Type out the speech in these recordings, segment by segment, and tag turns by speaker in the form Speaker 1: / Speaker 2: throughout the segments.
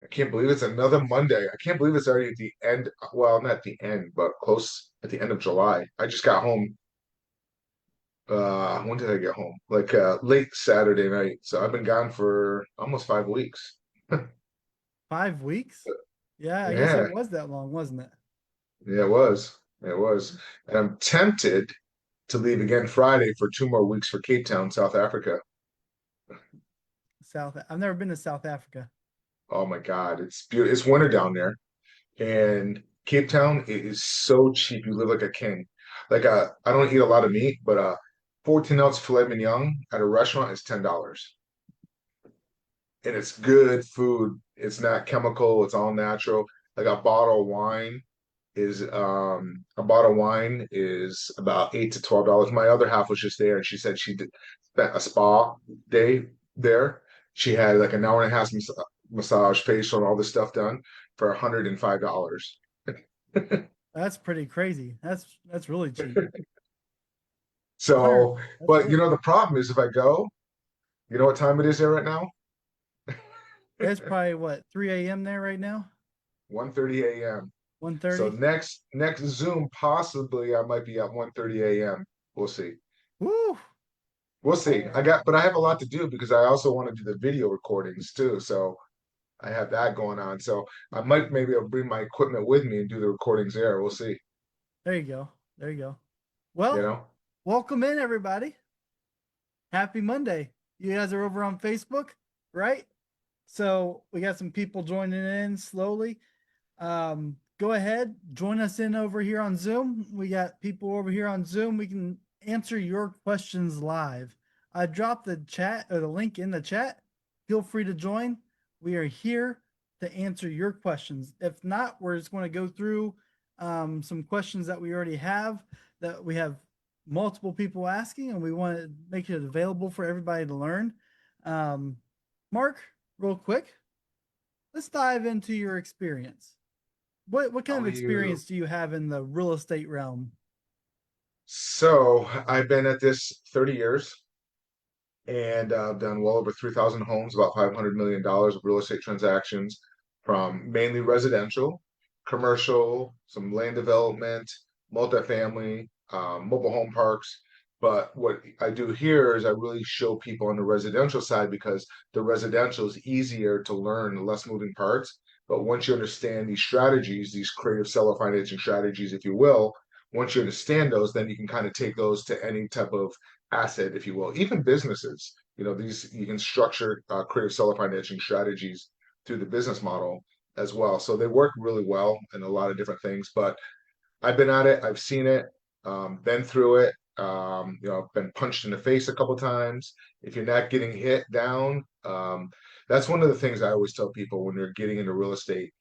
Speaker 1: I can't believe it's another Monday. I can't believe it's already at the end. Well, not the end, but close at the end of July. I just got home. When did I get home? Like late Saturday night. So I've been gone for almost 5 weeks.
Speaker 2: 5 weeks? Yeah, I guess
Speaker 1: Yeah,
Speaker 2: it was that long, wasn't it?
Speaker 1: yeah, it was. It was. And I'm tempted to leave again Friday for 2 more weeks for Cape Town, South Africa.
Speaker 2: I've never been to South Africa.
Speaker 1: Oh my God, it's beautiful. It's winter down there. And Cape Town it is so cheap. You live like a king. Like I don't eat a lot of meat, but 14-ounce filet mignon at a restaurant is $10. And it's good food. It's not chemical, it's all natural. Like a bottle of wine is about $8 to $12. My other half was just there and she said spent a spa day there. She had like an hour and a half massage, facial, and all this stuff done for $105.
Speaker 2: That's pretty crazy. That's really cheap. 100.
Speaker 1: So,
Speaker 2: That's
Speaker 1: but
Speaker 2: good.
Speaker 1: the problem is if I go, you know what time it is there right now?
Speaker 2: It's probably what 3 a.m. there right now.
Speaker 1: 1:30 a.m. So
Speaker 2: 1:30.
Speaker 1: next Zoom, possibly I might be at 1:30 a.m. We'll see.
Speaker 2: Woo!
Speaker 1: We'll see. But I have a lot to do because I also want to do the video recordings too. So I have that going on. So I might maybe I'll bring my equipment with me and do the recordings there. We'll see.
Speaker 2: There you go. There you go.
Speaker 1: You
Speaker 2: Well,
Speaker 1: know?
Speaker 2: welcome in everybody. Happy Monday. You guys are over on Facebook, right? So we got some people joining in slowly. Go ahead, join us in over here on Zoom. We got people over here on Zoom. We can answer your questions live. I dropped the chat or the link in the chat. Feel free to join. We are here to answer your questions. If not, we're just going to go through some questions that we already have that we have multiple people asking, and we want to make it available for everybody to learn. Um, Mark, real quick, let's dive into your experience. What kind
Speaker 1: How
Speaker 2: of
Speaker 1: are you?
Speaker 2: experience do you have in the real estate realm?
Speaker 1: So I've been at this 30 years and I've done well over 3,000 homes, about $500 million of real estate transactions from mainly residential, commercial, some land development, multifamily, mobile home parks. But what I do here is I really show people on the residential side because the residential is easier to learn, less moving parts. But once you understand these strategies, these creative seller financing strategies, if you will, once you understand those, then you can kind of take those to any type of asset, if you will, even businesses. These you can structure creative seller financing strategies through the business model as well. So they work really well in a lot of different things. But I've been at it, I've seen it, been through it. I've been punched in the face a couple times. If you're not getting hit down, that's one of the things I always tell people when they're getting into real estate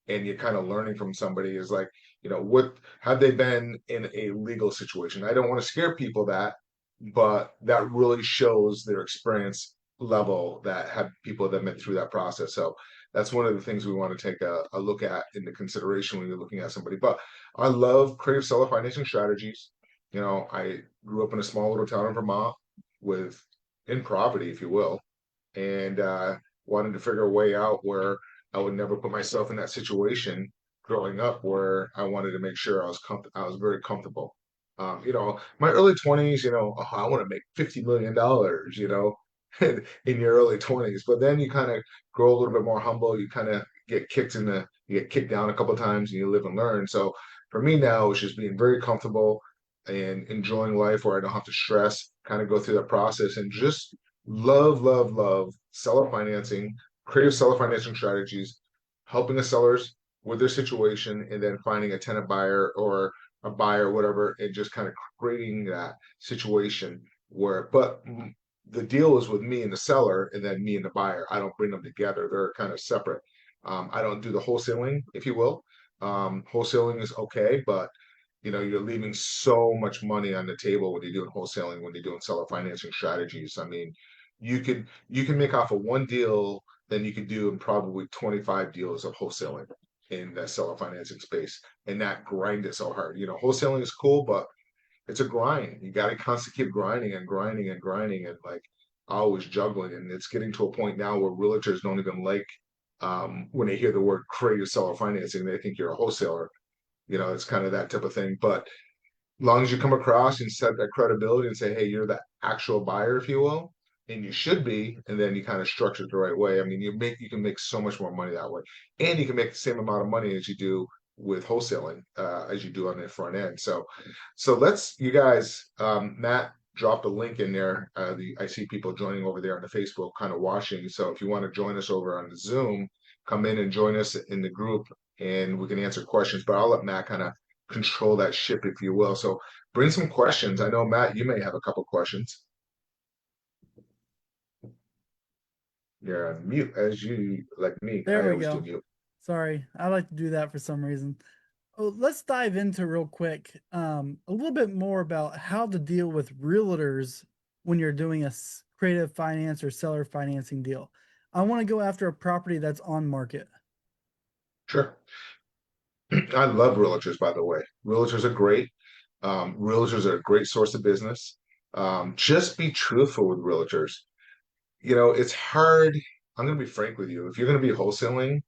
Speaker 1: and you're kind of learning from somebody is like, what have they been in a legal situation? I don't want to scare people but that really shows their experience level that have people that been through that process. So that's one of the things we want to take a look at into consideration when you're looking at somebody. But I love creative seller financing strategies. I grew up in a small little town in Vermont with in poverty, if you will, and wanted to figure a way out where I would never put myself in that situation growing up where I wanted to make sure I was very comfortable. My early 20s, oh, I want to make $50 million, in your early 20s. But then you kind of grow a little bit more humble. You kind of you get kicked down a couple of times and you live and learn. So for me now, it's just being very comfortable and enjoying life where I don't have to stress, kind of go through that process and just love seller financing, creative seller financing strategies, helping the sellers with their situation, and then finding a tenant buyer or a buyer, whatever, and just kind of creating that situation but the deal is with me and the seller, and then me and the buyer. I don't bring them together; they're kind of separate. I don't do the wholesaling, if you will. Wholesaling is okay, but you're leaving so much money on the table when you're doing wholesaling, when you're doing seller financing strategies. I mean, you can make off of one deal than you could do in probably 25 deals of wholesaling in the seller financing space, and that grind it so hard. Wholesaling is cool, but it's a grind. You got to constantly keep grinding and grinding and grinding and like always juggling. And it's getting to a point now where realtors don't even like when they hear the word creative seller financing, they think you're a wholesaler. It's kind of that type of thing. But long as you come across and set that credibility and say, hey, you're the actual buyer, if you will, and you should be, and then you kind of structure it the right way. I mean, you can make so much more money that way, and you can make the same amount of money as you do with wholesaling, as you do on the front end. So let's you guys, Matt dropped a link in there. I see people joining over there on the Facebook, kind of watching. So if you want to join us over on the Zoom, come in and join us in the group, and we can answer questions. But I'll let Matt kind of control that ship, if you will. So bring some questions. I know, Matt, you may have a couple questions. You're on mute as you like me.
Speaker 2: There
Speaker 1: I
Speaker 2: we
Speaker 1: always do
Speaker 2: go.
Speaker 1: mute.
Speaker 2: Sorry, I like to do that for some reason. Oh, let's dive into real quick a little bit more about how to deal with realtors when you're doing a creative finance or seller financing deal. I want to go after a property that's on market.
Speaker 1: Sure. I love realtors, by the way. Realtors are great. Realtors are a great source of business. Just be truthful with realtors. It's hard. I'm going to be frank with you. If you're going to be wholesaling,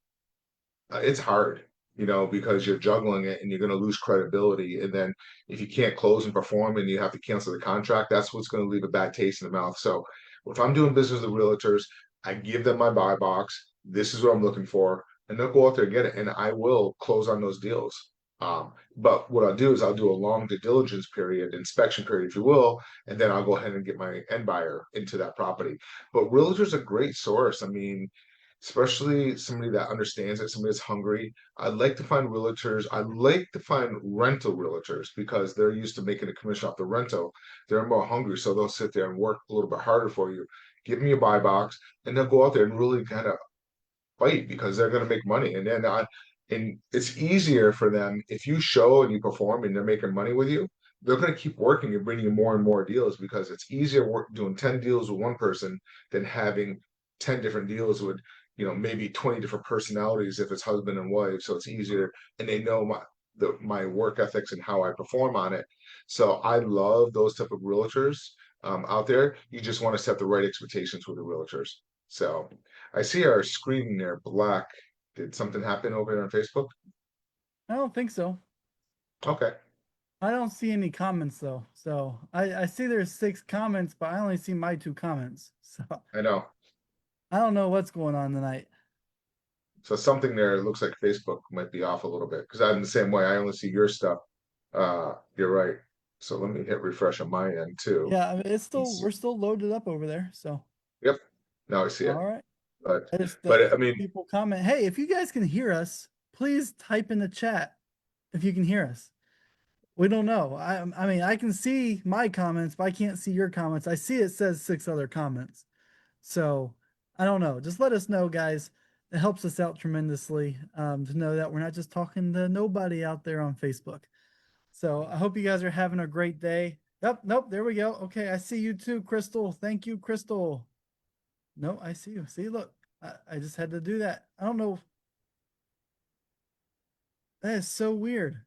Speaker 1: it's hard, because you're juggling it and you're going to lose credibility. And then if you can't close and perform and you have to cancel the contract, that's what's going to leave a bad taste in the mouth. So if I'm doing business with realtors, I give them my buy box. This is what I'm looking for. And they'll go out there and get it. And I will close on those deals. But what I'll do is I'll do a long due diligence period, inspection period, if you will, and then I'll go ahead and get my end buyer into that property. But realtors are a great source. I mean, especially somebody that understands it, somebody that's hungry. I like to find realtors. I like to find rental realtors because they're used to making a commission off the rental. They're more hungry, so they'll sit there and work a little bit harder for you. Give me a buy box, and they'll go out there and really kind of fight because they're going to make money. And it's easier for them if you show and you perform and they're making money with you. They're going to keep working and bringing you more and more deals because it's easier work doing 10 deals with one person than having 10 different deals with, maybe 20 different personalities if it's husband and wife. So it's easier, and they know my work ethics and how I perform on it. So I love those type of realtors out there. You just want to set the right expectations with the realtors. So I see our screen there black. Did something happen over there on Facebook?
Speaker 2: I don't think so.
Speaker 1: Okay,
Speaker 2: I don't see any comments though. So I see there's 6 comments, but I only see my 2 comments. So
Speaker 1: I know.
Speaker 2: I don't know what's going on tonight.
Speaker 1: So something there looks like Facebook might be off a little bit because I'm the same way. I only see your stuff. You're right. So let me hit refresh on my end too.
Speaker 2: Yeah, I mean, it's still
Speaker 1: It's-
Speaker 2: we're still loaded up over there. So
Speaker 1: yep. Now I see it.
Speaker 2: all right.
Speaker 1: But
Speaker 2: I just
Speaker 1: I mean,
Speaker 2: people comment, hey, if you guys can hear us, please type in the chat if you can hear us. We don't know. I mean, I can see my comments, but I can't see your comments. I see it says 6 other comments. So I don't know. Just let us know, guys. It helps us out tremendously to know that we're not just talking to nobody out there on Facebook. So I hope you guys are having a great day. Yep, nope, there we go. Okay, I see you too, Crystal. Thank you, Crystal. No, I see you. See, look, I just had to do that. I don't know. That is so weird.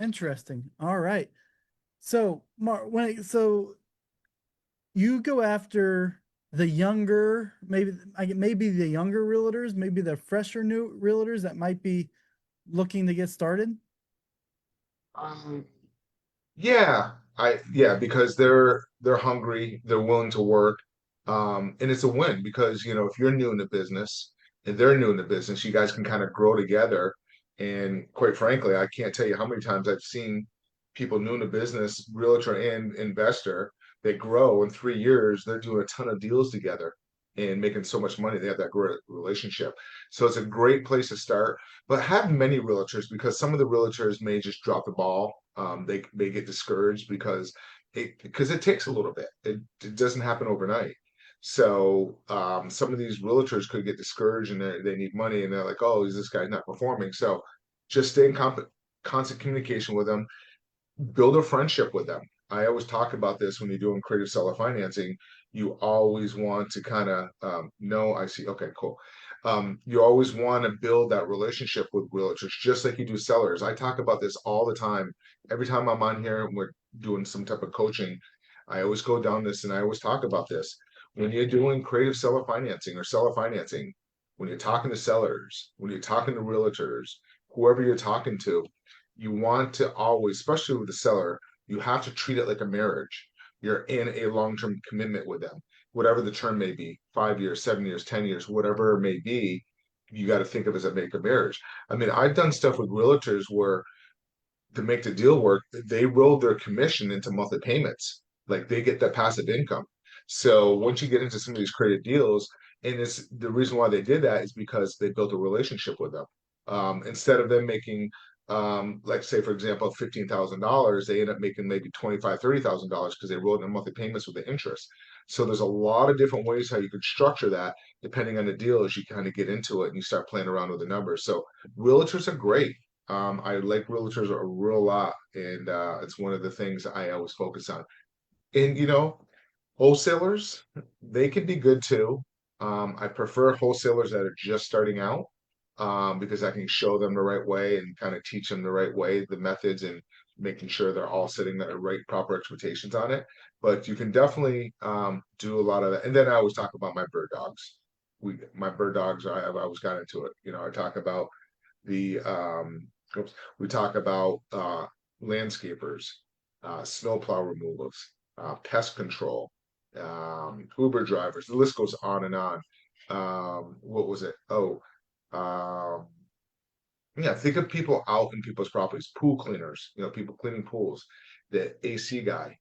Speaker 2: Interesting. All right. So, Mark, so you go after the younger, maybe the younger realtors, maybe the fresher new realtors that might be looking to get started.
Speaker 1: um, yeah, because they're hungry, they're willing to work. And it's a win because if you're new in the business and they're new in the business, you guys can kind of grow together. And quite frankly, I can't tell you how many times I've seen people new in the business, realtor and investor, they grow in 3 years, they're doing a ton of deals together and making so much money. They have that great relationship. So it's a great place to start. But have many realtors because some of the realtors may just drop the ball. They may get discouraged because it takes a little bit. It doesn't happen overnight. So some of these realtors could get discouraged and they need money and they're like, oh, is this guy not performing? So just stay in constant communication with them, build a friendship with them. I always talk about this when you're doing creative seller financing. You always want to kind of know, I see, okay, cool. You always want to build that relationship with realtors, just like you do sellers. I talk about this all the time. Every time I'm on here and we're doing some type of coaching, I always go down this and I always talk about this. When you're doing creative seller financing or seller financing, when you're talking to sellers, when you're talking to realtors, whoever you're talking to, you want to always, especially with the seller, you have to treat it like a marriage. You're in a long-term commitment with them, whatever the term may be, 5 years, 7 years, 10 years, whatever it may be, you got to think of it as a make a marriage. I mean, I've done stuff with realtors where to make the deal work, they roll their commission into monthly payments. Like they get that passive income. So once you get into some of these creative deals, and it's the reason why they did that is because they built a relationship with them. Instead of them making, like say for example, $15,000, they end up making maybe $25,000, $30,000 because they rolled in monthly payments with the interest. So there's a lot of different ways how you could structure that depending on the deal as you kind of get into it and you start playing around with the numbers. So realtors are great. I like realtors a real lot, and it's one of the things I always focus on. And wholesalers, they can be good too. I prefer wholesalers that are just starting out because I can show them the right way and kind of teach them the right way, the methods, and making sure they're all setting the right proper expectations on it. But you can definitely do a lot of that. And then I always talk about my bird dogs. My bird dogs, I've always got into it. I talk about the oops, we talk about landscapers, snowplow removals, pest control, Uber drivers. The list goes on and on. What was it? Oh, um, yeah. Think of people out in people's properties, pool cleaners. People cleaning pools. The AC guy.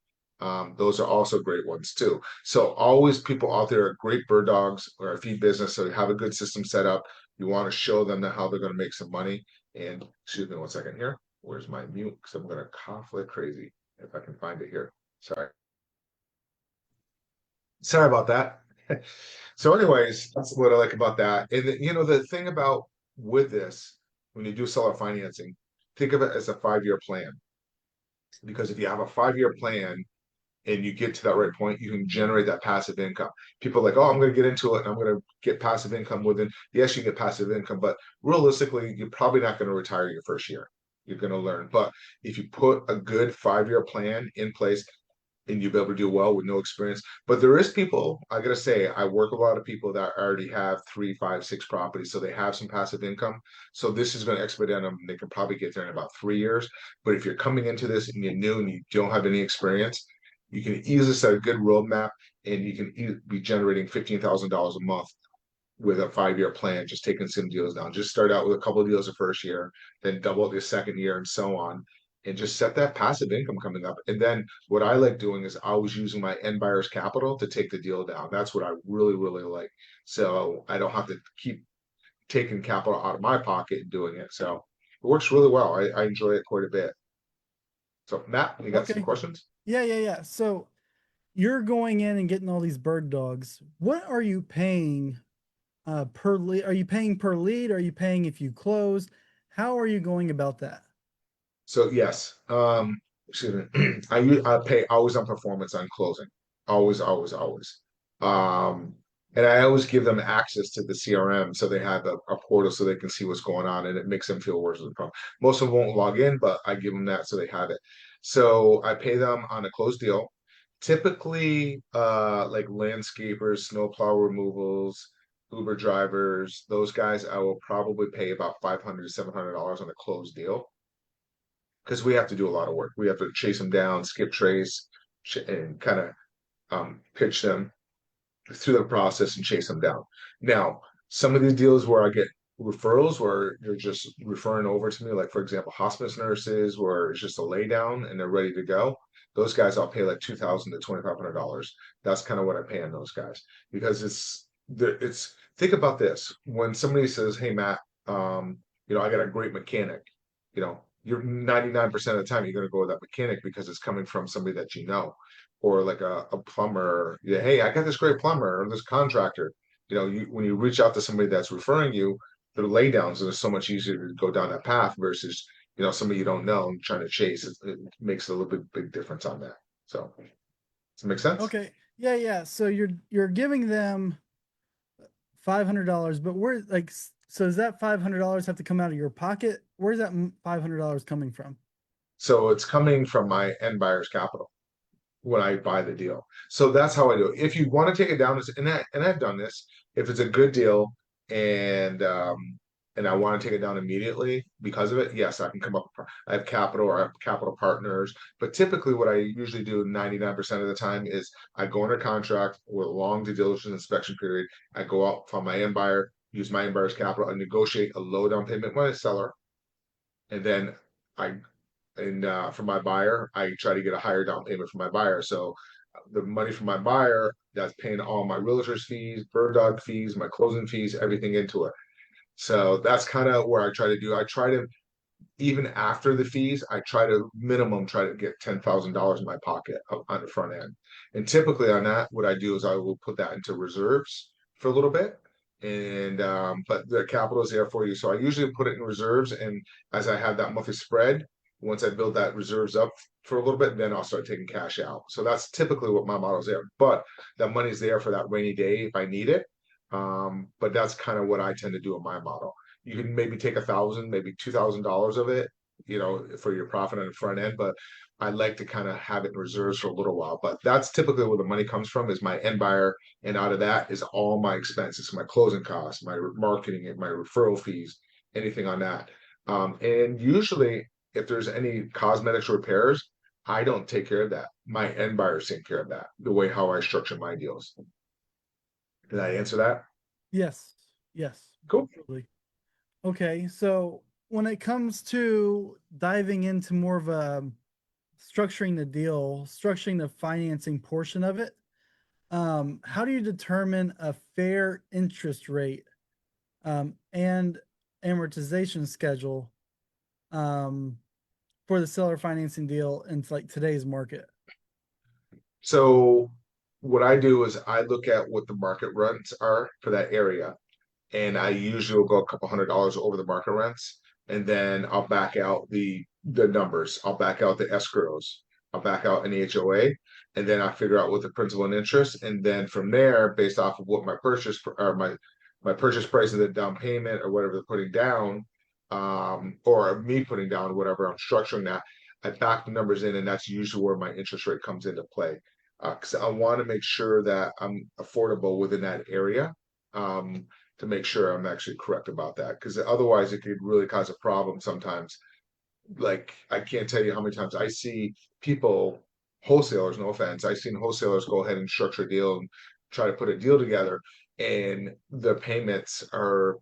Speaker 1: Those are also great ones too. So always people out there are great bird dogs or a feed business. So you have a good system set up. You want to show them how they're going to make some money. And excuse me one second here. Where's my mute? Because I'm going to cough like crazy if I can find it here. Sorry about that. So, anyways, that's what I like about that. And the thing about with this, when you do seller financing, think of it as a 5-year plan. Because if you have a 5-year plan and you get to that right point, you can generate that passive income. People are like, oh, I'm going to get into it and I'm going to get passive income within. Yes, you get passive income, but realistically, you're probably not going to retire your first year. You're going to learn. But if you put a good 5-year plan in place, and you'll be able to do well with no experience. But there is people, I gotta say, I work with a lot of people that already have 3, 5, 6 properties, so they have some passive income. So this is going to expedite them. They can probably get there in about 3 years. But if you're coming into this and you're new and you don't have any experience, you can easily set a good roadmap and you can be generating $15,000 a month with a 5-year plan, just taking some deals down. Just start out with a couple of deals the first year, then double it the second year, and so on. And just set that passive income coming up. And then what I like doing is always using my end buyer's capital to take the deal down. That's what I really, really like. So I don't have to keep taking capital out of my pocket and doing it. So it works really well. I enjoy it quite a bit. So Matt, you got some
Speaker 2: Okay.
Speaker 1: questions?
Speaker 2: Yeah, yeah, yeah. So you're going in and getting all these bird dogs. What are you paying per lead? Are you paying per lead? Are you paying if you close? How are you going about that?
Speaker 1: So yes, excuse me. I pay always on performance on closing, always, always, always. Um, and I always give them access to the CRM so they have a portal so they can see what's going on, and it makes them feel worse than the problem. Most of them won't log in, but I give them that so they have it. So I pay them on a closed deal. Typically, like landscapers, snowplow removals, Uber drivers, those guys, I will probably pay about $500 to $700 on a closed deal because we have to do a lot of work. We have to chase them down, skip trace, and kind of pitch them through the process and chase them down. Now, some of these deals where I get referrals where you're just referring over to me, like for example, hospice nurses, where it's just a lay down and they're ready to go. Those guys I'll pay like $2,000 to $2,500. That's kind of what I pay on those guys because it's think about this. When somebody says, "Hey Matt, I got a great mechanic," you're 99% of the time you're going to go with that mechanic because it's coming from somebody that you know, or like a plumber. Yeah, hey, I got this great plumber or this contractor. When you reach out to somebody that's referring you, the laydowns are so much easier to go down that path versus somebody you don't know and trying to chase. It makes a little big difference on that. So, does it make sense?
Speaker 2: Okay. Yeah, yeah. So you're giving them $500, but where so does that $500 have to come out of your pocket? Where's that $500 coming from?
Speaker 1: So it's coming from my end buyer's capital when I buy the deal. So that's how I do it. If you want to take it down, and I've done this, if it's a good deal and I want to take it down immediately because of it, yes, I can come up. I have capital or I have capital partners, but typically what I usually do 99% of the time is I go under contract with a long due diligence inspection period. I go out, find my end buyer, use my end buyer's capital, and negotiate a low down payment with my seller, and then I for my buyer, I try to get a higher down payment for my buyer. So the money from my buyer that's paying all my realtor's fees, bird dog fees, my closing fees, everything into it. So that's kind of where I try to do. I try to, even after the fees, I try to minimum try to get $10,000 in my pocket on the front end. And typically on that, what I do is I will put that into reserves for a little bit. And but the capital is there for you. So I usually put it in reserves, and as I have that monthly spread, once I build that reserves up for a little bit, then I'll start taking cash out. So that's typically what my model is there. But that money's there for that rainy day if I need it. But that's kind of what I tend to do in my model. You can maybe take 1,000, maybe $2,000 of it, for your profit on the front end. But I like to kind of have it in reserves for a little while. But that's typically where the money comes from, is my end buyer, and out of that is all my expenses, my closing costs, my marketing, and my referral fees, anything on that. And usually, if there's any cosmetics repairs, I don't take care of that. My end buyers take care of that. The way how I structure my deals. Did I answer that?
Speaker 2: Yes. Yes.
Speaker 1: Cool.
Speaker 2: Absolutely. Okay. So when it comes to diving into more of a structuring the deal, structuring the financing portion of it, how do you determine a fair interest rate and amortization schedule um, for the seller financing deal in like today's market?
Speaker 1: So what I do is I look at what the market rents are for that area, and I usually will go a couple $100 over the market rents, and then I'll back out the numbers. I'll back out the escrows. I'll back out any HOA, and then I figure out what the principal and interest, and then from there, based off of what my purchase price of the down payment or whatever they're putting down, or me putting down whatever I'm structuring that, I back the numbers in, and that's usually where my interest rate comes into play. Because I want to make sure that I'm affordable within that area. To make sure I'm actually correct about that, because otherwise it could really cause a problem sometimes. Like, I can't tell you how many times I see people, wholesalers, no offense, I've seen wholesalers go ahead and structure a deal and try to put a deal together, and the payments are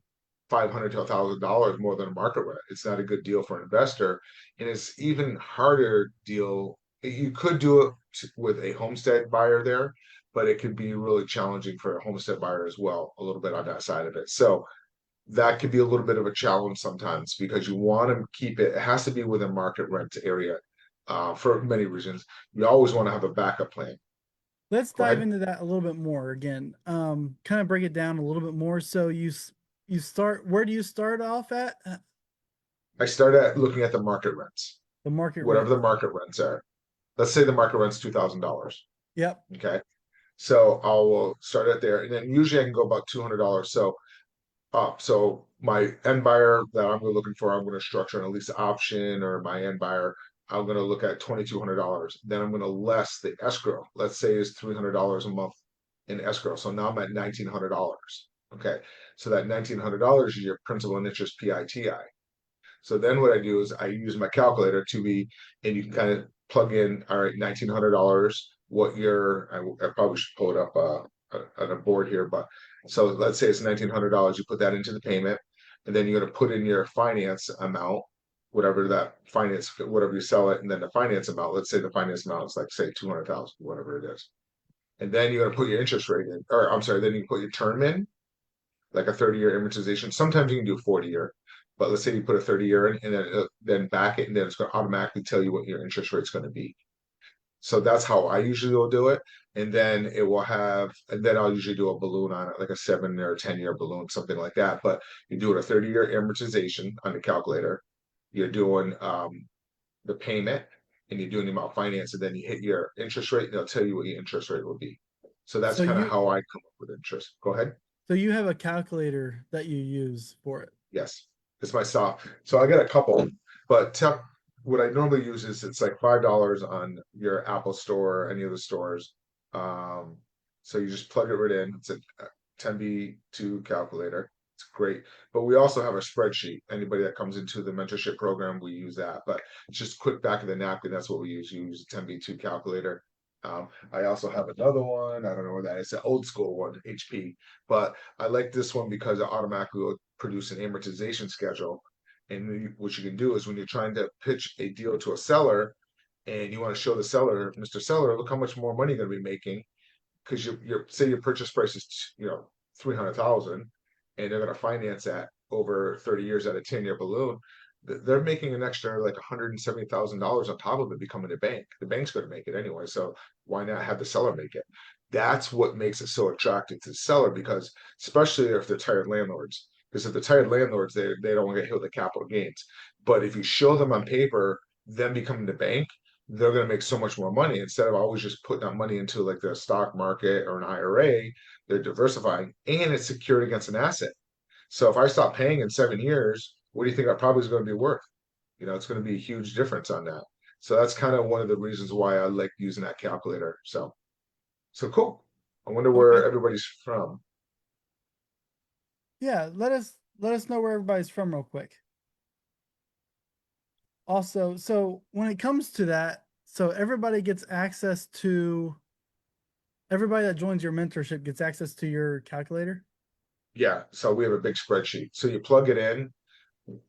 Speaker 1: $500 to $1,000 more than a market rate. It's not a good deal for an investor, and it's even harder deal. You could do it with a homestead buyer there, but it could be really challenging for a homestead buyer as well, a little bit on that side of it. So that could be a little bit of a challenge sometimes, because you want to keep it. It has to be within market rent area, for many reasons. You always want to have a backup plan.
Speaker 2: Let's
Speaker 1: Go
Speaker 2: dive
Speaker 1: ahead.
Speaker 2: into that a little bit more again. Kind of break it down a little bit more. So you start, where do you start off at?
Speaker 1: I start at looking at the market rents,
Speaker 2: The market
Speaker 1: whatever
Speaker 2: rent.
Speaker 1: the market rents are. Let's say the market rent's $2,000.
Speaker 2: Yep.
Speaker 1: Okay. So I will start it there, and then usually I can go about $200. So up. So my end buyer that I'm looking for, I'm going to structure an lease option, or my end buyer, I'm going to look at $2,200. Then I'm going to less the escrow. Let's say is $300 a month in escrow. So now I'm at $1,900. Okay. So that $1,900 is your principal and interest PITI. So then what I do is I use my calculator to be, and you can kind of plug in, all right, $1,900, what your, I probably should pull it up on a board here, but so let's say it's $1,900, you put that into the payment, and then you're going to put in your finance amount, whatever that finance, whatever you sell it, and then the finance amount, let's say the finance amount is like, say, 200,000, whatever it is. And then you're going to put your interest rate in, or I'm sorry, then you put your term in, like a 30-year amortization. Sometimes you can do a 40-year, but let's say you put a 30-year in, and then back it, and then it's going to automatically tell you what your interest rate is going to be. So that's how I usually will do it. And then it will have, and then I'll usually do a balloon on it, like a 7 or 10-year balloon, something like that. But you do it a 30-year amortization on the calculator. You're doing the payment, and you're doing the amount finance, and then you hit your interest rate, and they'll tell you what your interest rate will be. So that's
Speaker 2: So
Speaker 1: kind of
Speaker 2: you
Speaker 1: how I come up with interest. Go ahead.
Speaker 2: so you have a calculator that you use for it.
Speaker 1: Yes, it's my soft. So I got a couple, but what I normally use is it's like $5 on your Apple Store or any of the stores. Um, so you just plug it right in. It's a 10B2 calculator. It's great. But we also have a spreadsheet. Anybody that comes into the mentorship program, we use that. But it's just quick back of the napkin. That's what we use. You use a 10B2 calculator. I also have another one. I don't know where that is. An old school one, HP. But I like this one because it automatically will produce an amortization schedule. And what you can do is when you're trying to pitch a deal to a seller and you want to show the seller, Mr. Seller, look how much more money you're going to be making because your say your purchase price is 300,000 and they're going to finance that over 30 years at a 10-year balloon. They're making an extra like $170,000 on top of it becoming a bank. The bank's going to make it anyway, so why not have the seller make it? That's what makes it so attractive to the seller, because especially if they're tired landlords, because if they're tired landlords, they don't want to get hit with the capital gains. But if you show them on paper them becoming the bank, they're going to make so much more money instead of always just putting that money into like the stock market or an IRA. They're diversifying and it's secured against an asset. So if I stop paying in 7 years, what do you think our property is going to be worth? It's going to be a huge difference on that. So that's kind of one of the reasons why I like using that calculator. So cool. I wonder where
Speaker 2: Okay.
Speaker 1: everybody's from.
Speaker 2: Yeah, let us know where everybody's from real quick. Also, so when it comes to that, so everybody that joins your mentorship gets access to your calculator.
Speaker 1: Yeah. So we have a big spreadsheet. So you plug it in,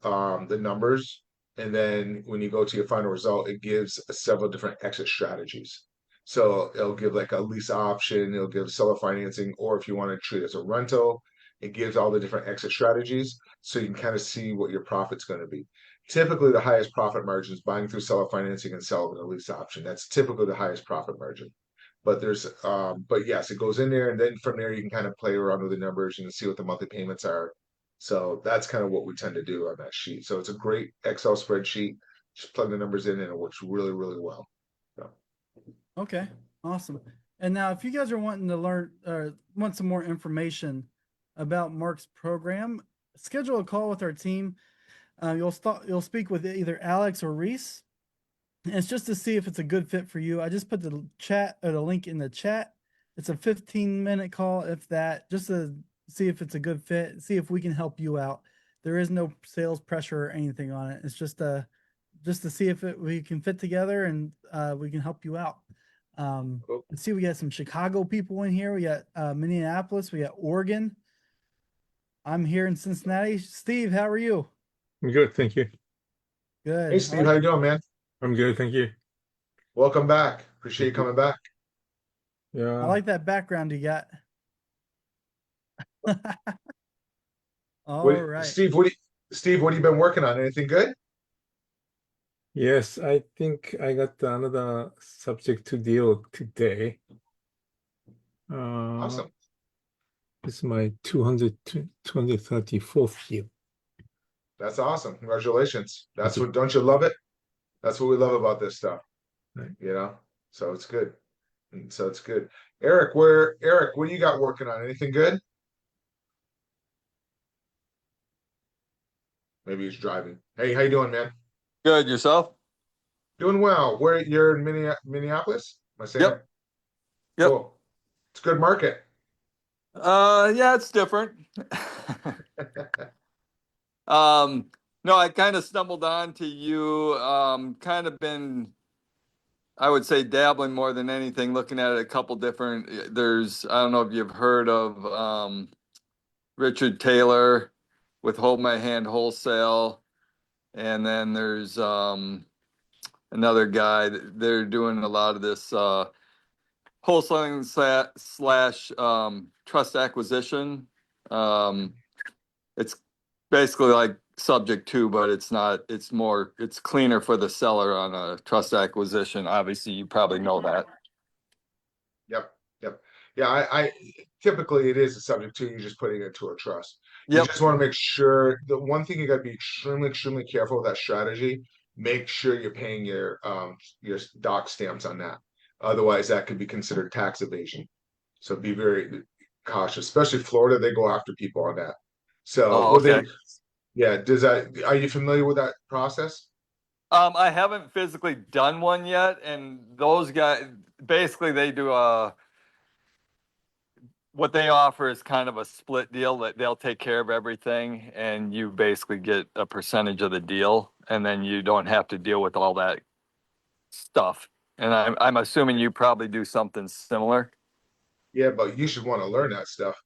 Speaker 1: the numbers, and then when you go to your final result, it gives several different exit strategies. So it'll give like a lease option, it'll give seller financing, or if you want to treat it as a rental, it gives all the different exit strategies so you can kind of see what your profit's going to be. Typically, the highest profit margin is buying through seller financing and selling a lease option. That's typically the highest profit margin. But yes, it goes in there, and then from there you can kind of play around with the numbers and see what the monthly payments are. So that's kind of what we tend to do on that sheet. So it's a great Excel spreadsheet. Just plug the numbers in and it works really, really well. So,
Speaker 2: Okay, awesome. And now, if you guys are wanting to learn, want some more information about Mark's program, schedule a call with our team. You'll speak with either Alex or Reese. And it's just to see if it's a good fit for you. I just put the chat or the link in the chat. It's a 15-minute call, if that, just to see if it's a good fit, see if we can help you out. There is no sales pressure or anything on it. It's just to see if we can fit together and we can help you out.
Speaker 1: cool.
Speaker 2: Let's see, we got some Chicago people in here. We got Minneapolis. We got Oregon. I'm here in Cincinnati. Steve, how are you?
Speaker 3: I'm good, thank you.
Speaker 1: Hey
Speaker 2: Good.
Speaker 1: Steve, how you doing, man?
Speaker 3: I'm good, thank you.
Speaker 1: Welcome back. Appreciate you
Speaker 3: Thank you.
Speaker 1: coming back.
Speaker 2: I
Speaker 3: Yeah,
Speaker 2: like that background you got. All
Speaker 1: What
Speaker 2: right.
Speaker 1: Steve, what have you been working on? Anything good?
Speaker 3: yes, I think I got another subject to deal today. Uh,
Speaker 1: Awesome.
Speaker 3: it's my 234th deal.
Speaker 1: That's awesome. Congratulations.
Speaker 3: Thank you.
Speaker 1: Don't you love it? That's what we love about this stuff,
Speaker 3: Right.
Speaker 1: you know? So it's good. And so it's good. Eric, what do you got working on? Anything good? Maybe he's driving. Hey, how you doing, man?
Speaker 4: Good, yourself?
Speaker 1: Doing well. Where you're in Minneapolis? Am I saying
Speaker 4: Yep,
Speaker 1: it?
Speaker 4: yep.
Speaker 1: Cool. It's a good market.
Speaker 4: Yeah, it's different. Um, no, I kind of stumbled onto you. Kind of been, I would say, dabbling more than anything, looking at it a couple different. I don't know if you've heard of Richard Taylor with Hold My Hand Wholesale, and then there's another guy. They're doing a lot of this. Wholesaling slash trust acquisition. Um, it's basically like subject to, but it's not. It's cleaner for the seller on a trust acquisition. Obviously, you probably know that.
Speaker 1: Yep, yep. Yeah, I typically it is a subject to you just putting it into a trust. You
Speaker 4: Yep.
Speaker 1: just want to make sure the one thing you got to be extremely, extremely careful with that strategy. Make sure you're paying your doc stamps on that. Otherwise, that could be considered tax evasion. So be very cautious, especially Florida. They go after people on that. So,
Speaker 4: Oh,
Speaker 1: well,
Speaker 4: okay.
Speaker 1: yeah. Are you familiar with that process?
Speaker 4: I haven't physically done one yet, and those guys basically they do what they offer is kind of a split deal that they'll take care of everything and you basically get a percentage of the deal and then you don't have to deal with all that stuff. And I'm assuming you probably do something similar.
Speaker 1: Yeah, but you should want to learn that stuff.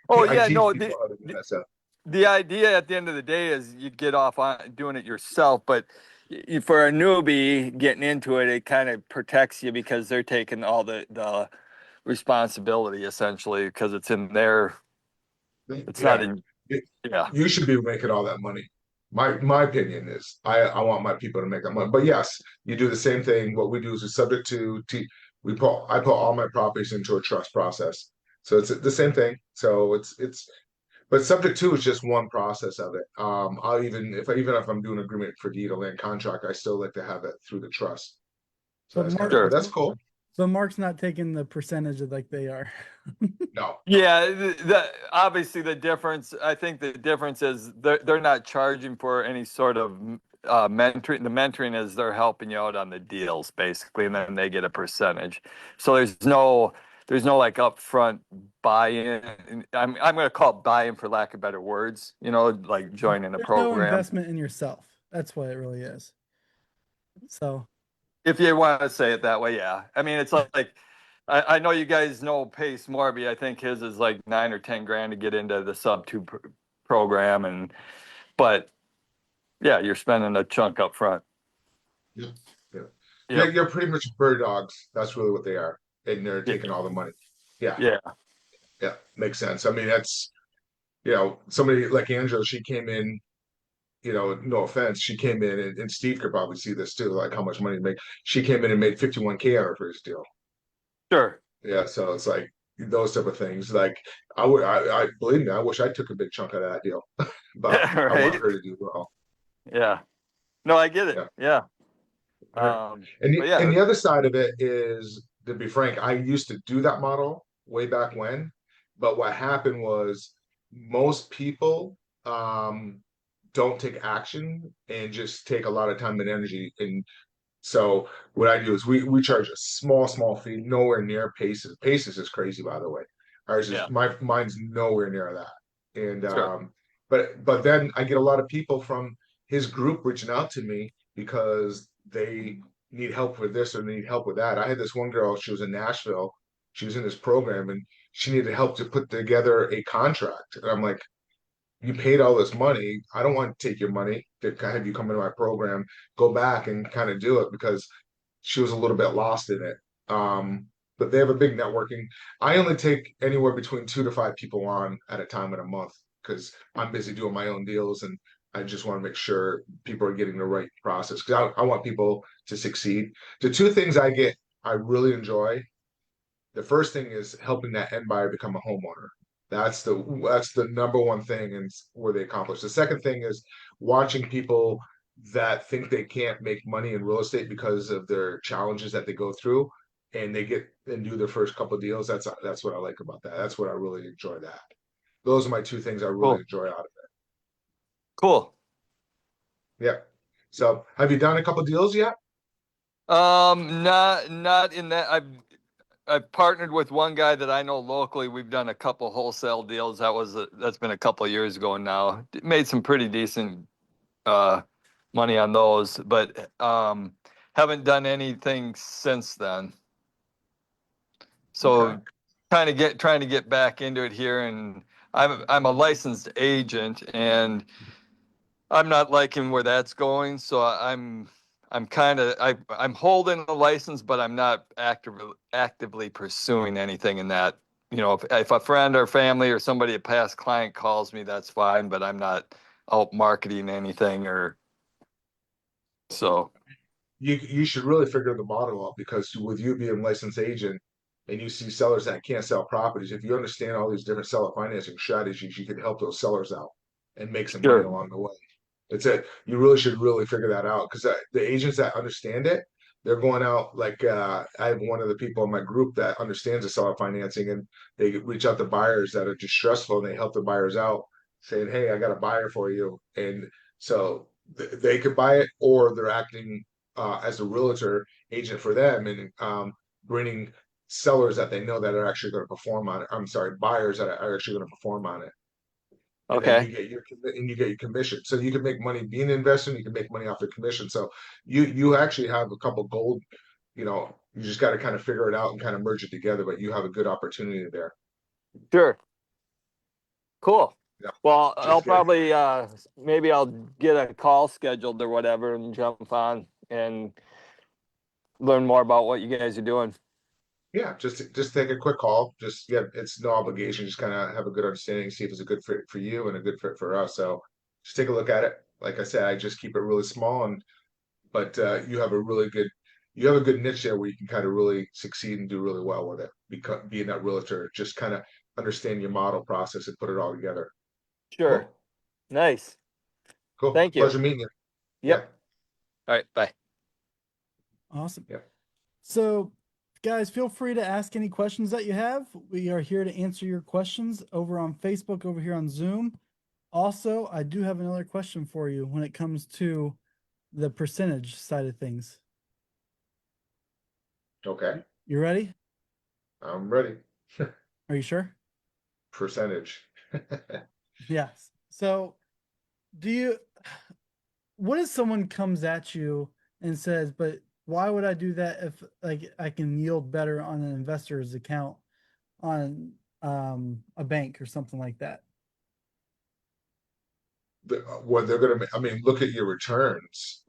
Speaker 4: Oh
Speaker 1: I
Speaker 4: yeah,
Speaker 1: teach
Speaker 4: no,
Speaker 1: people how to do
Speaker 4: the
Speaker 1: that stuff.
Speaker 4: the idea at the end of the day is you get off on doing it yourself, but for a newbie getting into it, it kind of protects you because they're taking all the responsibility essentially because it's in their, it's not
Speaker 1: Yeah,
Speaker 4: in,
Speaker 1: it-
Speaker 4: yeah,
Speaker 1: you should be making all that money. My opinion is I want my people to make that money. But yes, you do the same thing. What we do is subject to I put all my properties into a trust process. So it's the same thing. So it's but subject to is just one process of it. I'll even if I'm doing agreement for deed or land contract, I still like to have it through the trust. So
Speaker 2: So
Speaker 1: that's kind
Speaker 2: Mark,
Speaker 1: of, but
Speaker 4: sure.
Speaker 1: that's cool.
Speaker 2: so Mark's not taking the percentage of like they are.
Speaker 1: No,
Speaker 4: Yeah, obviously the difference, I think the difference is they're not charging for any sort of mentoring. The mentoring is they're helping you out on the deals basically, and then they get a percentage. So there's no like upfront buy-in. I'm going to call it buy-in for lack of better words, like joining a
Speaker 2: There's no
Speaker 4: program.
Speaker 2: investment in yourself. That's what it really is. So
Speaker 4: If you want to say it that way, yeah. I mean, it's like I know you guys know Pace Morby. I think his is like 9 or 10 grand to get into the sub two program, but yeah, you're spending a chunk up front.
Speaker 1: yeah, yeah.
Speaker 4: Yep.
Speaker 1: You're pretty much bird dogs. That's really what they are, and they're
Speaker 4: Yeah.
Speaker 1: taking all the money. Yeah,
Speaker 4: Yeah.
Speaker 1: yeah, makes sense. I mean, that's somebody like Angela. She came in. No offense, she came in, and Steve could probably see this too, like how much money to make. She came in and made 51K on her first deal.
Speaker 4: Sure.
Speaker 1: Yeah, so it's like those type of things. Like I believe me, I wish I took a big chunk of that deal, but I want
Speaker 4: Right.
Speaker 1: her to do well.
Speaker 4: Yeah. No, I get it.
Speaker 1: Yeah.
Speaker 4: Yeah.
Speaker 1: All right. And
Speaker 4: But yeah.
Speaker 1: the other side of it is, to be frank, I used to do that model way back when, but what happened was most people don't take action and just take a lot of time and energy. And so what I do is we charge a small fee, nowhere near Paces. Paces is crazy, by the way. Ours is
Speaker 4: Yeah.
Speaker 1: mine's nowhere near that. And
Speaker 4: Sure.
Speaker 1: but then I get a lot of people from his group reaching out to me because they need help with this or need help with that. I had this one girl, she was in Nashville, she was in this program and she needed help to put together a contract. And I'm like, you paid all this money. I don't want to take your money to have you come into my program, go back and kind of do it because she was a little bit lost in it. But they have a big networking. I only take anywhere between 2 to 5 people on at a time in a month because I'm busy doing my own deals and I just want to make sure people are getting the right process because I want people to succeed. The two things I really enjoy. The first thing is helping that end buyer become a homeowner. That's the number one thing and where they accomplish. The second thing is watching people that think they can't make money in real estate because of their challenges that they go through and they get and do their first couple of deals. That's what I like about that. That's what I really enjoy that. Those are my two things I really
Speaker 4: Cool.
Speaker 1: enjoy out of
Speaker 4: Cool.
Speaker 1: it. Yeah. So have you done a couple of deals yet?
Speaker 4: Not in that. I've partnered with one guy that I know locally. We've done a couple wholesale deals. That's been a couple of years ago now. Made some pretty decent money on those, but haven't done anything since then. So
Speaker 1: Okay.
Speaker 4: trying to get back into it here, and I'm a licensed agent, and I'm not liking where that's going. So I'm kind of I'm holding a license, but I'm not actively pursuing anything in that. If a friend or family or somebody, a past client calls me, that's fine, but I'm not out marketing anything or so.
Speaker 1: You should really figure the model out because with you being a licensed agent and you see sellers that can't sell properties, if you understand all these different seller financing strategies, you can help those sellers out and make some money
Speaker 4: Sure.
Speaker 1: along the way. It's it. You really should really figure that out because the agents that understand it, they're going out like I have one of the people in my group that understands the seller financing and they reach out to buyers that are distressful and they help the buyers out saying, "Hey, I got a buyer for you," and so they could buy it or they're acting as a realtor agent for them and bringing sellers that they know that are actually going to perform on it. I'm sorry, buyers that are actually going to perform on it. And then
Speaker 4: Okay.
Speaker 1: you get your commission. So you can make money being an investor, and you can make money off the commission. So you actually have a couple gold, you just got to kind of figure it out and kind of merge it together, but you have a good opportunity there.
Speaker 4: Sure. Cool.
Speaker 1: Yeah.
Speaker 4: Well,
Speaker 1: Just
Speaker 4: I'll
Speaker 1: get it.
Speaker 4: probably maybe I'll get a call scheduled or whatever and jump on and learn more about what you guys are doing.
Speaker 1: Yeah, just take a quick call. Just yeah, it's no obligation. Just kind of have a good understanding, see if it's a good fit for you and a good fit for us. So just take a look at it. Like I said, I just keep it really small, and but you have a really good you have a good niche there where you can kind of really succeed and do really well with it. Because being that realtor, just kind of understand your model process and put it all together.
Speaker 4: Sure.
Speaker 1: Cool,
Speaker 4: Nice.
Speaker 1: cool.
Speaker 4: Thank you.
Speaker 1: Pleasure meeting you. Yeah,
Speaker 4: Yep. All right. Bye.
Speaker 2: Awesome.
Speaker 1: yeah.
Speaker 2: So, guys, feel free to ask any questions that you have. We are here to answer your questions over on Facebook, over here on Zoom. Also, I do have another question for you when it comes to the percentage side of things.
Speaker 1: Okay,
Speaker 2: You ready?
Speaker 1: I'm ready.
Speaker 2: Are you sure?
Speaker 1: Percentage.
Speaker 2: Yes. So, do you, what if someone comes at you and says, but why would I do that if like I can yield better on an investor's account on a bank or something like that?
Speaker 1: What they're going to I mean, look at your returns.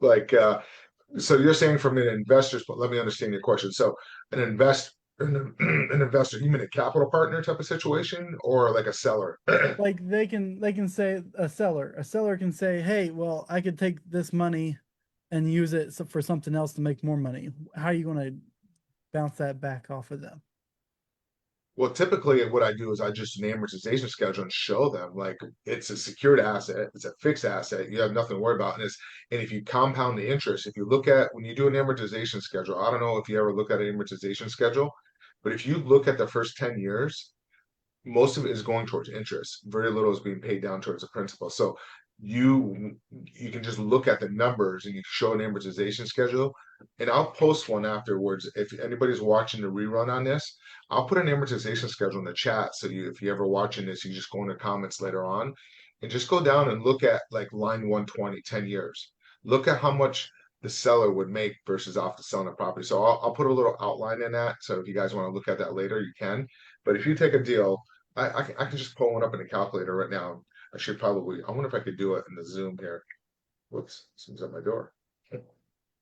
Speaker 1: So you're saying from an investor's, but let me understand your question. So an an investor, you mean a capital partner type of situation or like a seller?
Speaker 2: Like they can say a seller can say, hey, well, I could take this money and use it for something else to make more money. How are you going to bounce that back off of them?
Speaker 1: Well, typically what I do is I just an amortization schedule and show them like it's a secured asset, it's a fixed asset, you have nothing to worry about. And if you compound the interest, if you look at when you do an amortization schedule, I don't know if you ever look at an amortization schedule, but if you look at the first 10 years, most of it is going towards interest. Very little is being paid down towards the principal. So you can just look at the numbers and you show an amortization schedule. And I'll post one afterwards. If anybody's watching the rerun on this, I'll put an amortization schedule in the chat. So if you're ever watching this, you just go in the comments later on and just go down and look at like line 120, 10 years. Look at how much the seller would make versus off the selling the property. So I'll put a little outline in that. So if you guys want to look at that later, you can. But if you take a deal, I can just pull one up in a calculator right now. I wonder if I could do it in the Zoom here. Whoops, someone's at my door.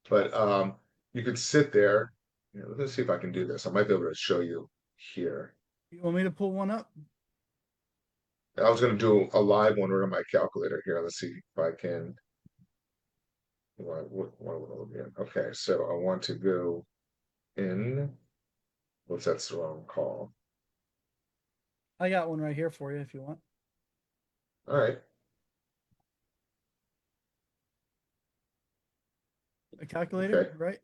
Speaker 1: But you could sit there. Let's see if I can do this. I might be able to show you here.
Speaker 2: You want me to pull one up?
Speaker 1: I was going to do a live one right on my calculator here. Let's see if I can. Okay, so I want to go in. What's that's the wrong call?
Speaker 2: I got one right here for you if you want.
Speaker 1: All right.
Speaker 2: A calculator,
Speaker 1: Okay.
Speaker 2: right?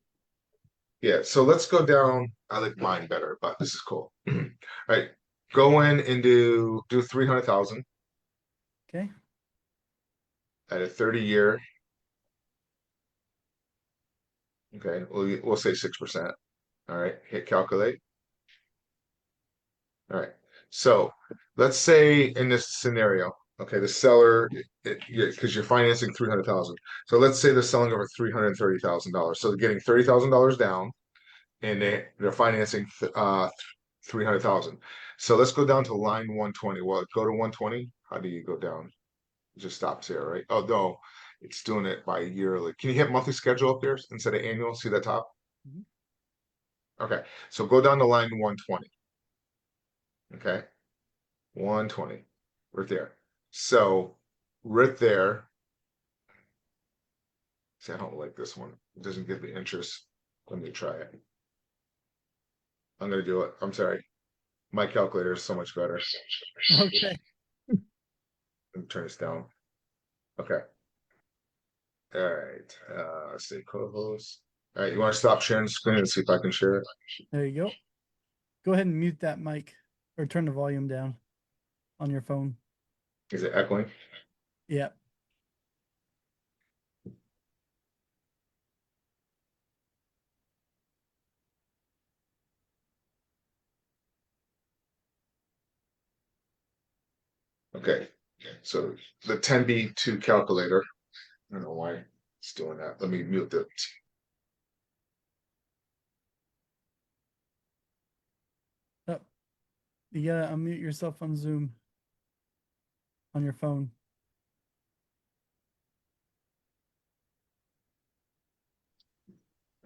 Speaker 1: Yeah, so let's go down. I like mine better, but this is cool. All right, go in and do 300,000
Speaker 2: Okay.
Speaker 1: at a 30-year. Okay, we'll say 6%. All right, hit calculate. All right, so let's say in this scenario, okay, the seller, because you're financing 300,000. So let's say they're selling over $330,000. So they're getting $30,000 down, and they're financing 300,000. So let's go down to line 120. Well, go to 120. How do you go down? It just stops here, right? Oh no, it's doing it by yearly. Can you hit monthly schedule up there instead of annual? See that top?
Speaker 2: Mhm.
Speaker 1: Okay, so go down to line 120. Okay, 120, right there. So right there. See, I don't like this one. It doesn't give me interest. Let me try it. I'm gonna do it. I'm sorry. My calculator is so much better.
Speaker 2: Okay.
Speaker 1: Let me turn this down. Okay. All right. Let's see, co-host. All right, you want to stop sharing the screen and see if I can share it?
Speaker 2: There you go. Go ahead and mute that mic or turn the volume down on your phone.
Speaker 1: Is it echoing?
Speaker 2: Yeah.
Speaker 1: Okay, so the 10B2 calculator. I don't know why it's doing that. Let me mute the.
Speaker 2: Oh, you gotta unmute yourself on Zoom on your phone.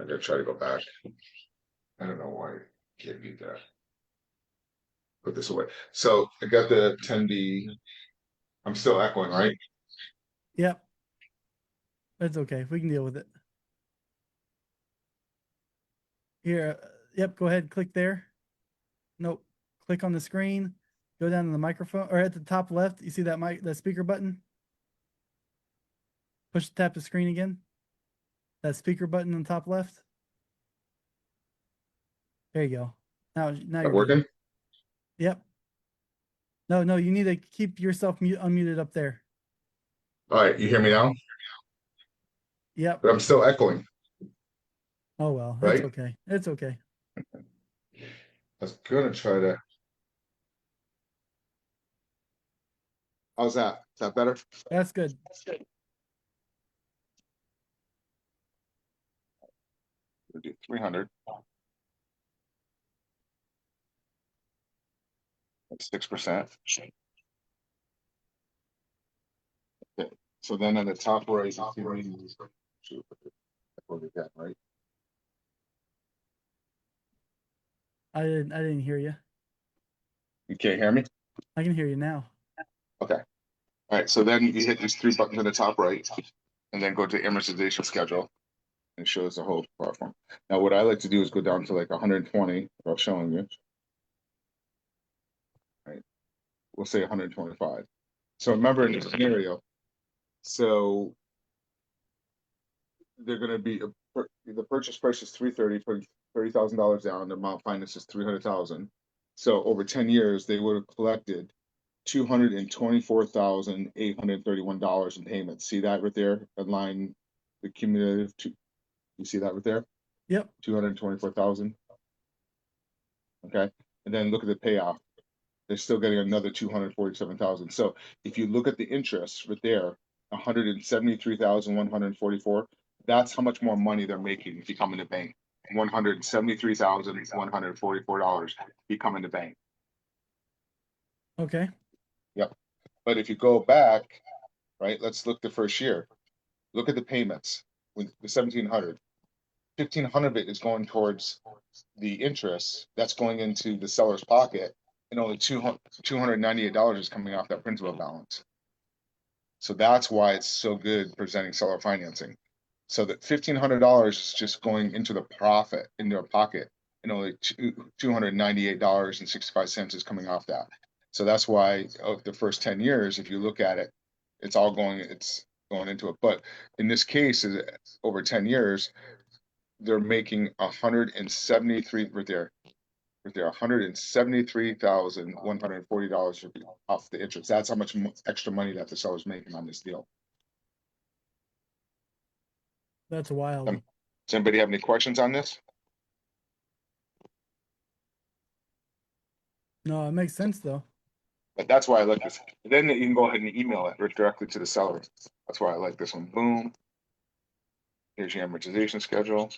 Speaker 1: I'm gonna try to go back. I don't know why I can't mute that. Put this away. So I got the 10B. I'm still echoing, right?
Speaker 2: Yep. That's okay. We can deal with it. Here, yep, go ahead, click there. Nope. Click on the screen, go down to the microphone, or at the top left, you see that the speaker button? Tap the screen again. That speaker button on top left. There you go. Now
Speaker 1: Is
Speaker 2: you're
Speaker 1: that
Speaker 2: good.
Speaker 1: working?
Speaker 2: Yep. No, you need to keep yourself unmuted up there.
Speaker 1: All right, you hear me now?
Speaker 2: Yep.
Speaker 1: But I'm still echoing,
Speaker 2: Oh well, it's
Speaker 1: right?
Speaker 2: okay. It's okay.
Speaker 1: I was gonna try to. How's that? Is that better?
Speaker 2: That's good.
Speaker 1: We'll do 300. That's 6%. Okay. So then on the top right, you see what we got, right?
Speaker 2: I didn't hear you.
Speaker 1: You can't hear me?
Speaker 2: I can hear you now.
Speaker 1: Okay. All right. So then you hit these three buttons on the top right, and then go to amortization schedule, and it shows the whole platform. Now, what I like to do is go down to like 120. Without showing you. Right. We'll say 125. So remember in this scenario, so they're going to be the purchase price is 330 for $30,000 down. The amount financed is 300,000. So over 10 years, they would have collected $224,831 in payments. See that right there? A line, the cumulative. You see that right there?
Speaker 2: Yep.
Speaker 1: 224,000. Okay, and then look at the payoff. They're still getting another 247,000. So if you look at the interest right there, 173,144. That's how much more money they're making if you come in the bank. $173,144 if you come in the bank.
Speaker 2: Okay.
Speaker 1: Yep. But if you go back, right, let's look the first year. Look at the payments with the 1,700. 1,500 of it is going towards the interest that's going into the seller's pocket, and only $298 is coming off that principal balance. So that's why it's so good presenting seller financing. So that $1,500 is just going into the profit in their pocket, and only $298.65 is coming off that. So that's why of the first 10 years, if you look at it, it's going into it. But in this case, over 10 years, they're making 173 right there, $173,140 off the interest. That's how much extra money that the seller's making on this deal.
Speaker 2: That's wild.
Speaker 1: Does anybody have any questions on this?
Speaker 2: No, it makes sense though.
Speaker 1: But that's why I like this. Then you can go ahead and email it directly to the seller. That's why I like this one. Boom. Here's your amortization schedule.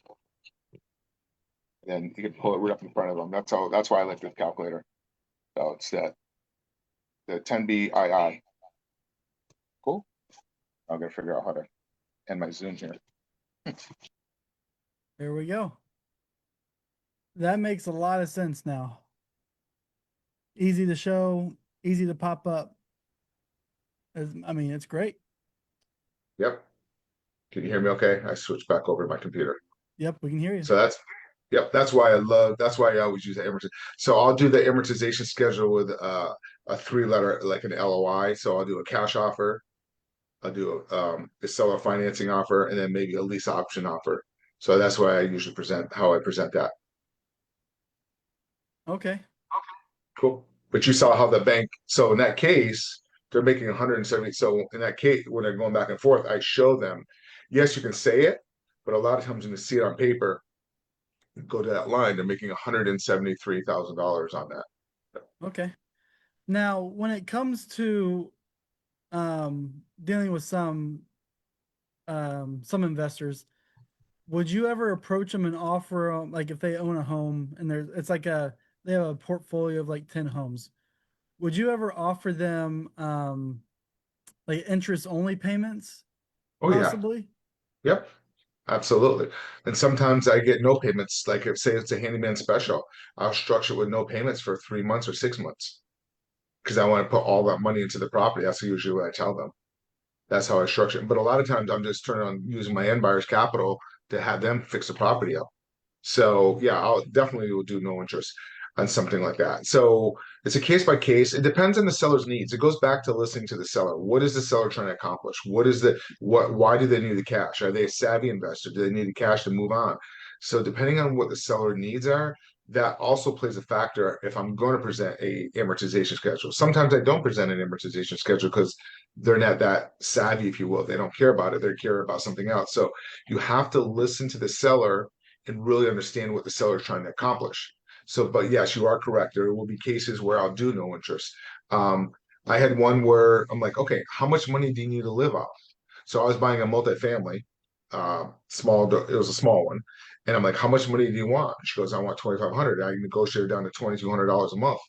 Speaker 1: Then you can pull it right up in front of them. That's why I like this calculator. So it's the 10BII. Cool. I'm gonna figure out how to end my Zoom here.
Speaker 2: There we go. That makes a lot of sense now. Easy to show, easy to pop up. I mean, it's great.
Speaker 1: Yep. Can you hear me okay? I switched back over to my computer.
Speaker 2: Yep, we can hear you.
Speaker 1: So that's why I always use the amortization. So I'll do the amortization schedule with a 3-letter, like an LOI. So I'll do a cash offer, I'll do a seller financing offer, and then maybe a lease option offer. So that's why I usually present that.
Speaker 2: Okay.
Speaker 1: Cool. But you saw how the bank, so in that case, they're making 170. So in that case, when they're going back and forth, I show them, yes, you can say it, but a lot of times when you see it on paper, go to that line, they're making $173,000 on that.
Speaker 2: Okay. Now, when it comes to dealing with some investors, would you ever approach them and offer 'em, like if they own a home and it's like they have a portfolio of like 10 homes, would you ever offer them like interest only payments
Speaker 1: Oh yeah,
Speaker 2: possibly?
Speaker 1: yep, absolutely. And sometimes I get no payments. Like if say it's a handyman special, I'll structure it with no payments for 3 months or 6 months because I want to put all that money into the property. That's usually what I tell them. That's how I structure it. But a lot of times I'm just turning on using my end buyer's capital to have them fix the property up. So yeah, I'll definitely will do no interest on something like that. So it's a case by case. It depends on the seller's needs. It goes back to listening to the seller. What is the seller trying to accomplish? Why do they need the cash? Are they a savvy investor? Do they need the cash to move on? So depending on what the seller needs are, that also plays a factor if I'm going to present a amortization schedule. Sometimes I don't present an amortization schedule because they're not that savvy, if you will. They don't care about it. They care about something else. So you have to listen to the seller and really understand what the seller is trying to accomplish. So, but yes, you are correct. There will be cases where I'll do no interest. Um, I had one where I'm like, okay, how much money do you need to live off? So I was buying a multifamily, it was a small one. And I'm like, how much money do you want? She goes, I want 2,500. I negotiated down to $2,200 a month.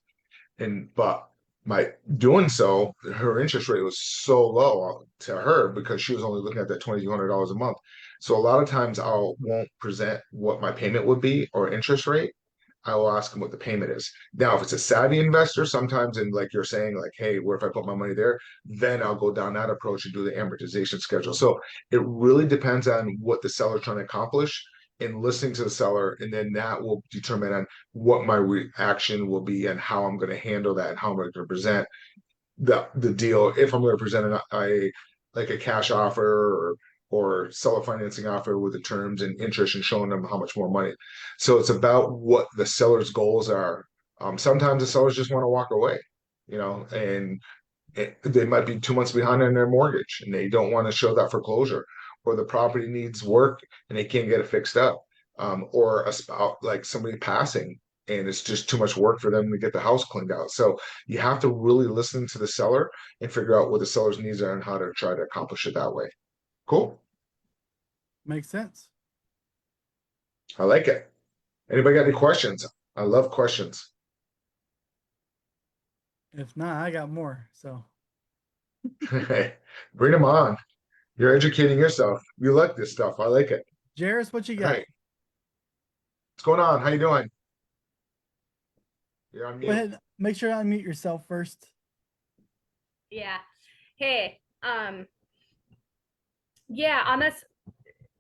Speaker 1: But my doing so, her interest rate was so low to her because she was only looking at that $2,200 a month. So a lot of times I won't present what my payment would be or interest rate. I will ask them what the payment is. Now, if it's a savvy investor, sometimes, and like you're saying, like, hey, where if I put my money there, then I'll go down that approach and do the amortization schedule. So it really depends on what the seller's trying to accomplish and listening to the seller, and then that will determine on what my reaction will be and how I'm going to handle that and how I'm going to present the deal. If I'm going to present a like a cash offer or seller financing offer with the terms and interest and showing them how much more money. So it's about what the seller's goals are. Sometimes the sellers just want to walk away, and they might be 2 months behind on their mortgage and they don't want to show that foreclosure, or the property needs work and they can't get it fixed up, or a spouse, like somebody passing, and it's just too much work for them to get the house cleaned out. So you have to really listen to the seller and figure out what the seller's needs are and how to try to accomplish it that way. Cool.
Speaker 2: Makes sense.
Speaker 1: I like it. Anybody got any questions? I love questions.
Speaker 2: If not, I got more. So
Speaker 1: Bring them on. You're educating yourself. You like this stuff. I like it.
Speaker 2: Jairus, what you
Speaker 1: All
Speaker 2: got?
Speaker 1: right. What's going on? How you doing? You're on
Speaker 2: Go
Speaker 1: mute.
Speaker 2: ahead, make sure to unmute yourself first.
Speaker 5: Yeah. Hey, yeah, on this,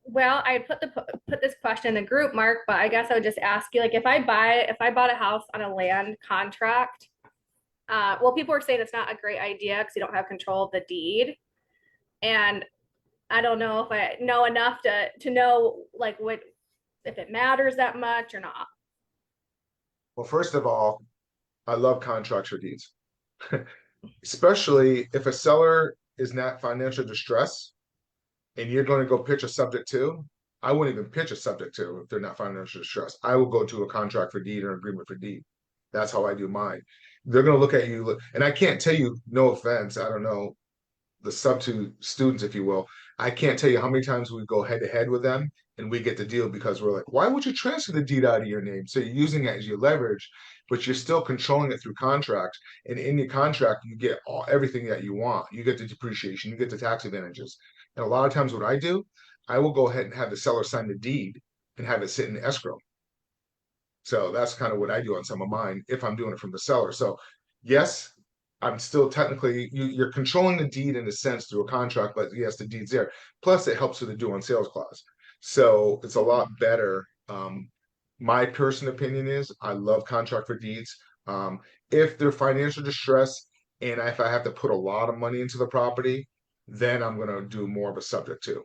Speaker 5: well, I put this question in the group, Mark, but I guess I would just ask you, like, if I bought a house on a land contract, well, people are saying it's not a great idea because you don't have control of the deed. And I don't know if I know enough to know like what if it matters that much or not.
Speaker 1: Well, first of all, I love contracts for deeds, especially if a seller is not financial distress and you're going to go pitch a subject to. I wouldn't even pitch a subject to if they're not financial distress. I will go to a contract for deed or agreement for deed. That's how I do mine. They're going to look at you, and I can't tell you, no offense, I don't know, the sub two students, if you will. I can't tell you how many times we go head to head with them and we get the deal because we're like, why would you transfer the deed out of your name? So you're using it as your leverage, but you're still controlling it through contract. And in your contract, you get everything that you want. You get the depreciation, you get the tax advantages. And a lot of times, what I do, I will go ahead and have the seller sign the deed and have it sit in escrow. So that's kind of what I do on some of mine if I'm doing it from the seller. So yes, I'm still technically you're controlling the deed in a sense through a contract, but yes, the deed's there. Plus, it helps with the due on sales clause. So it's a lot better. My personal opinion is I love contract for deeds. If they're financial distress and if I have to put a lot of money into the property, then I'm going to do more of a subject to.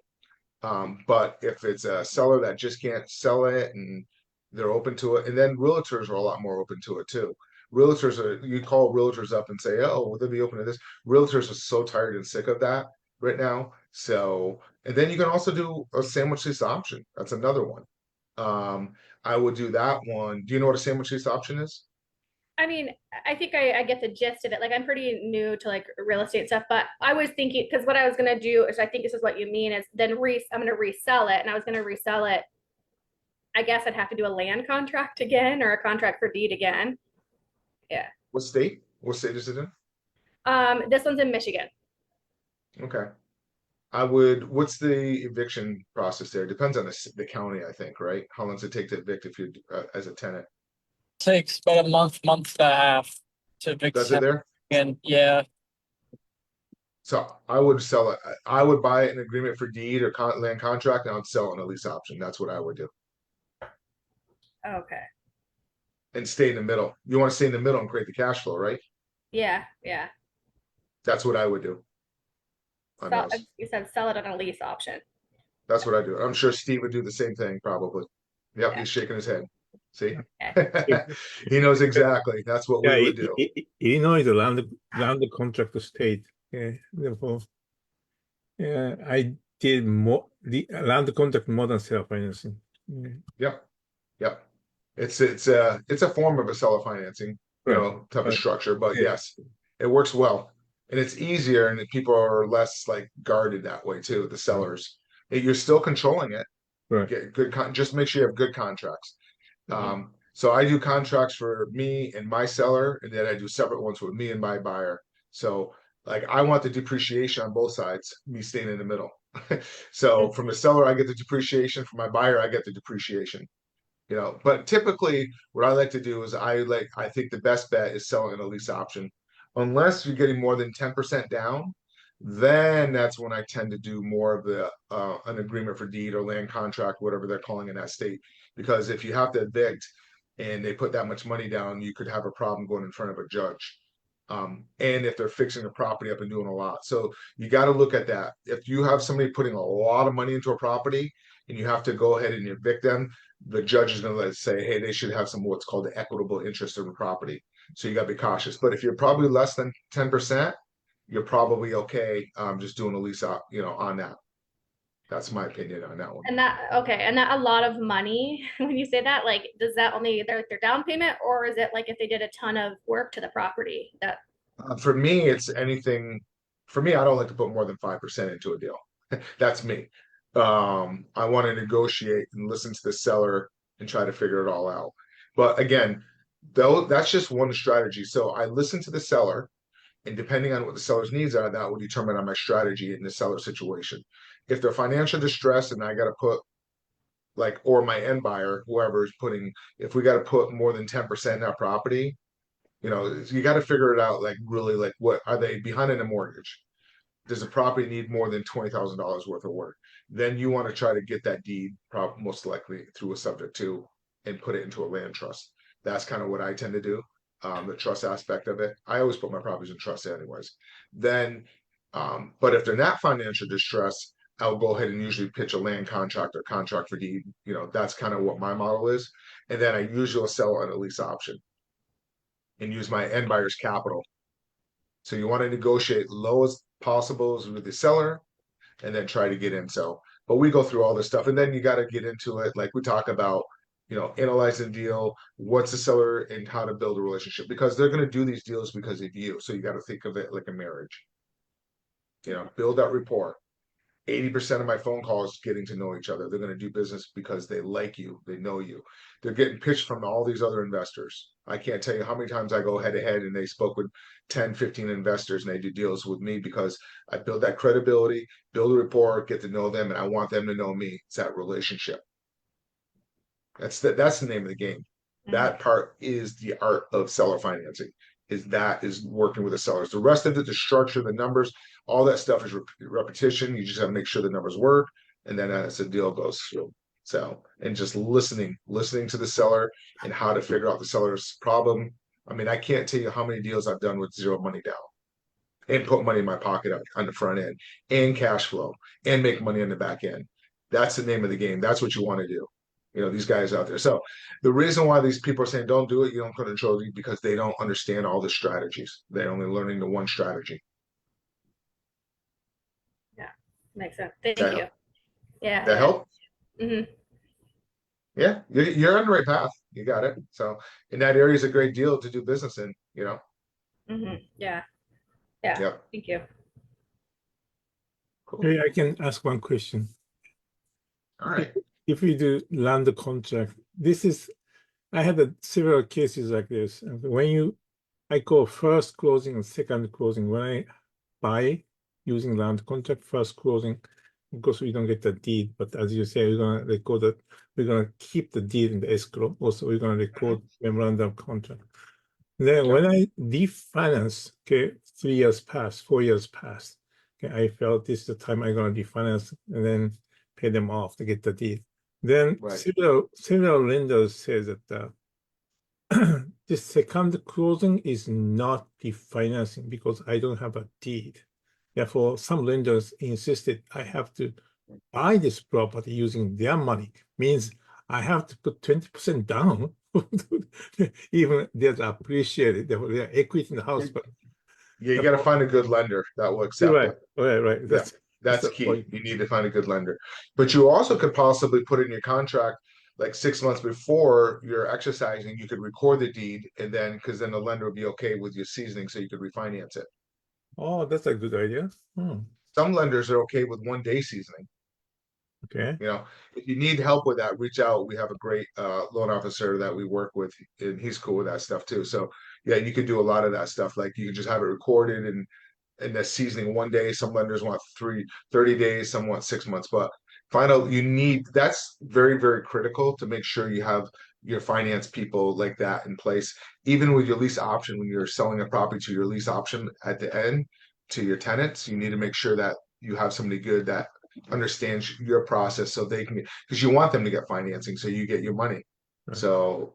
Speaker 1: But if it's a seller that just can't sell it and they're open to it, and then realtors are a lot more open to it too. Realtors are, you call realtors up and say, oh, will they be open to this? Realtors are so tired and sick of that right now. So, and then you can also do a sandwich lease option. That's another one. I would do that one. Do you know what a sandwich lease option is?
Speaker 5: I mean, I think I get the gist of it. Like I'm pretty new to like real estate stuff, but I was thinking because what I was gonna do is I think this is what you mean is then I'm gonna resell it, and I was gonna resell it. I guess I'd have to do a land contract again or a contract for deed again. Yeah.
Speaker 1: What state? What state is it in?
Speaker 5: This one's in Michigan.
Speaker 1: Okay. I would, what's the eviction process there? Depends on the county, I think, right? How long does it take to evict if you, as a tenant?
Speaker 6: Takes about a month and a half to evict
Speaker 1: Does it there?
Speaker 6: and yeah,
Speaker 1: So I would sell it. I would buy an agreement for deed or land contract and I would sell on a lease option. That's what I would do.
Speaker 5: Okay.
Speaker 1: And stay in the middle. You want to stay in the middle and create the cash flow, right?
Speaker 5: Yeah, yeah.
Speaker 1: That's what I would do. On those.
Speaker 5: You said sell it on a lease option.
Speaker 1: That's what I do. I'm sure Steve would do the same thing, probably. Yep,
Speaker 5: Yeah.
Speaker 1: he's shaking his head. See?
Speaker 5: Okay.
Speaker 1: He knows exactly. That's what
Speaker 3: Yeah,
Speaker 1: we would do.
Speaker 3: Illinois is a land contract state. Yeah, therefore, yeah, I did more the land contract more than self financing.
Speaker 1: Yep. Yep. It's a form of a seller financing, type of
Speaker 3: Right.
Speaker 1: structure, but
Speaker 3: Yeah.
Speaker 1: yes, it works well. And it's easier and people are less like guarded that way too, the sellers. You're still controlling it.
Speaker 3: Right.
Speaker 1: Get good just make sure you have good contracts.
Speaker 5: Mhm.
Speaker 1: So I do contracts for me and my seller, and then I do separate ones with me and my buyer. So like I want the depreciation on both sides, me staying in the middle. So from the seller, I get the depreciation. From my buyer, I get the depreciation. But typically what I like to do is I think the best bet is selling a lease option. Unless you're getting more than 10% down, then that's when I tend to do more of the an agreement for deed or land contract, whatever they're calling in that state. Because if you have to evict and they put that much money down, you could have a problem going in front of a judge. And if they're fixing the property up and doing a lot. So you got to look at that. If you have somebody putting a lot of money into a property and you have to go ahead and evict them, the judge is going to say, hey, they should have some what's called the equitable interest in the property. So you got to be cautious. But if you're probably less than 10%, you're probably okay just doing a lease out, on that. That's my opinion on that one.
Speaker 5: And that a lot of money, when you say that, like, does that only their down payment, or is it like if they did a ton of work to the property that
Speaker 1: For me, it's anything. For me, I don't like to put more than 5% into a deal. That's me. I want to negotiate and listen to the seller and try to figure it all out. But again, though, that's just one strategy. So I listen to the seller, and depending on what the seller's needs are, that will determine on my strategy in the seller situation. If they're financial distress and I got to put or my end buyer, whoever is putting, if we got to put more than 10% in that property, you got to figure it out. Like really, like what are they behind in a mortgage? Does the property need more than $20,000 worth of work? Then you want to try to get that deed, most likely through a subject to, and put it into a land trust. That's kind of what I tend to do. The trust aspect of it. I always put my properties in trust anyways. Then, but if they're not financial distress, I'll go ahead and usually pitch a land contract or contract for deed. That's kind of what my model is. And then I usually sell on a lease option and use my end buyer's capital. So you want to negotiate low as possible with the seller and then try to get in. But we go through all this stuff and then you got to get into it. Like we talk about, analyzing the deal, what's the seller and how to build a relationship because they're going to do these deals because of you. So you got to think of it like a marriage, build that rapport. 80% of my phone calls getting to know each other. They're going to do business because they like you. They know you. They're getting pitched from all these other investors. I can't tell you how many times I go head to head and they spoke with 10, 15 investors and they do deals with me because I build that credibility, build a rapport, get to know them, and I want them to know me. It's that relationship. That's the name of the game. That part is the art of seller financing. Is working with the sellers. The rest of it, the structure, the numbers, all that stuff is repetition. You just have to make sure the numbers work, and then as the deal goes through. So, and just listening to the seller and how to figure out the seller's problem. I mean, I can't tell you how many deals I've done with zero money down, and put money in my pocket on the front end, and cash flow, and make money on the back end. That's the name of the game. That's what you want to do. These guys out there. So the reason why these people are saying don't do it, you don't control it because they don't understand all the strategies. They're only learning the one strategy.
Speaker 5: Yeah, makes sense. Thank
Speaker 1: That
Speaker 5: you. Yeah.
Speaker 1: That help?
Speaker 5: hmm
Speaker 1: Yeah, you're on the right path. you got it. So, and that area is a great deal to do business in, you know?
Speaker 5: Yeah. Yeah.
Speaker 1: Yep.
Speaker 5: Thank you.
Speaker 1: Cool.
Speaker 3: Hey, I can ask one question.
Speaker 1: All right.
Speaker 3: If we do land contract, I had several cases like this. And I call first closing and second closing. When I buy using land contract, first closing, of course we don't get the deed, but as you say, we're gonna keep the deed in the escrow. Also, we're gonna record memorandum of contract. Then
Speaker 1: Yep.
Speaker 3: when I refinance, okay, 3 years passed, 4 years passed. Okay, I felt this is the time I'm gonna refinance and then pay them off to get the deed. Then
Speaker 1: Right.
Speaker 3: several lenders say that this second closing is not refinancing because I don't have a deed. Therefore, some lenders insisted I have to buy this property using their money. Means I have to put 20% down. Even they're appreciated. Their equity in the house, but
Speaker 1: Yeah, you got to find a good lender that will accept
Speaker 3: right,
Speaker 1: it.
Speaker 3: right.
Speaker 1: Yeah, that's
Speaker 3: the
Speaker 1: key.
Speaker 3: point.
Speaker 1: You need to find a good lender. But you also could possibly put in your contract like 6 months before you're exercising, you could record the deed and then because then the lender would be okay with your seasoning so you could refinance it.
Speaker 3: Oh, that's a good idea.
Speaker 1: Some lenders are okay with 1 day seasoning.
Speaker 3: Okay.
Speaker 1: You know, if you need help with that, reach out. We have a great loan officer that we work with, and he's cool with that stuff too. So yeah, you can do a lot of that stuff. Like you can just have it recorded and the seasoning 1 day. Some lenders want 30 days, some want 6 months. But that's very, very critical to make sure you have your finance people like that in place. Even with your lease option, when you're selling a property to your lease option at the end to your tenants, you need to make sure that you have somebody good that understands your process so they can because you want them to get financing so you get your money.
Speaker 3: Right.
Speaker 1: So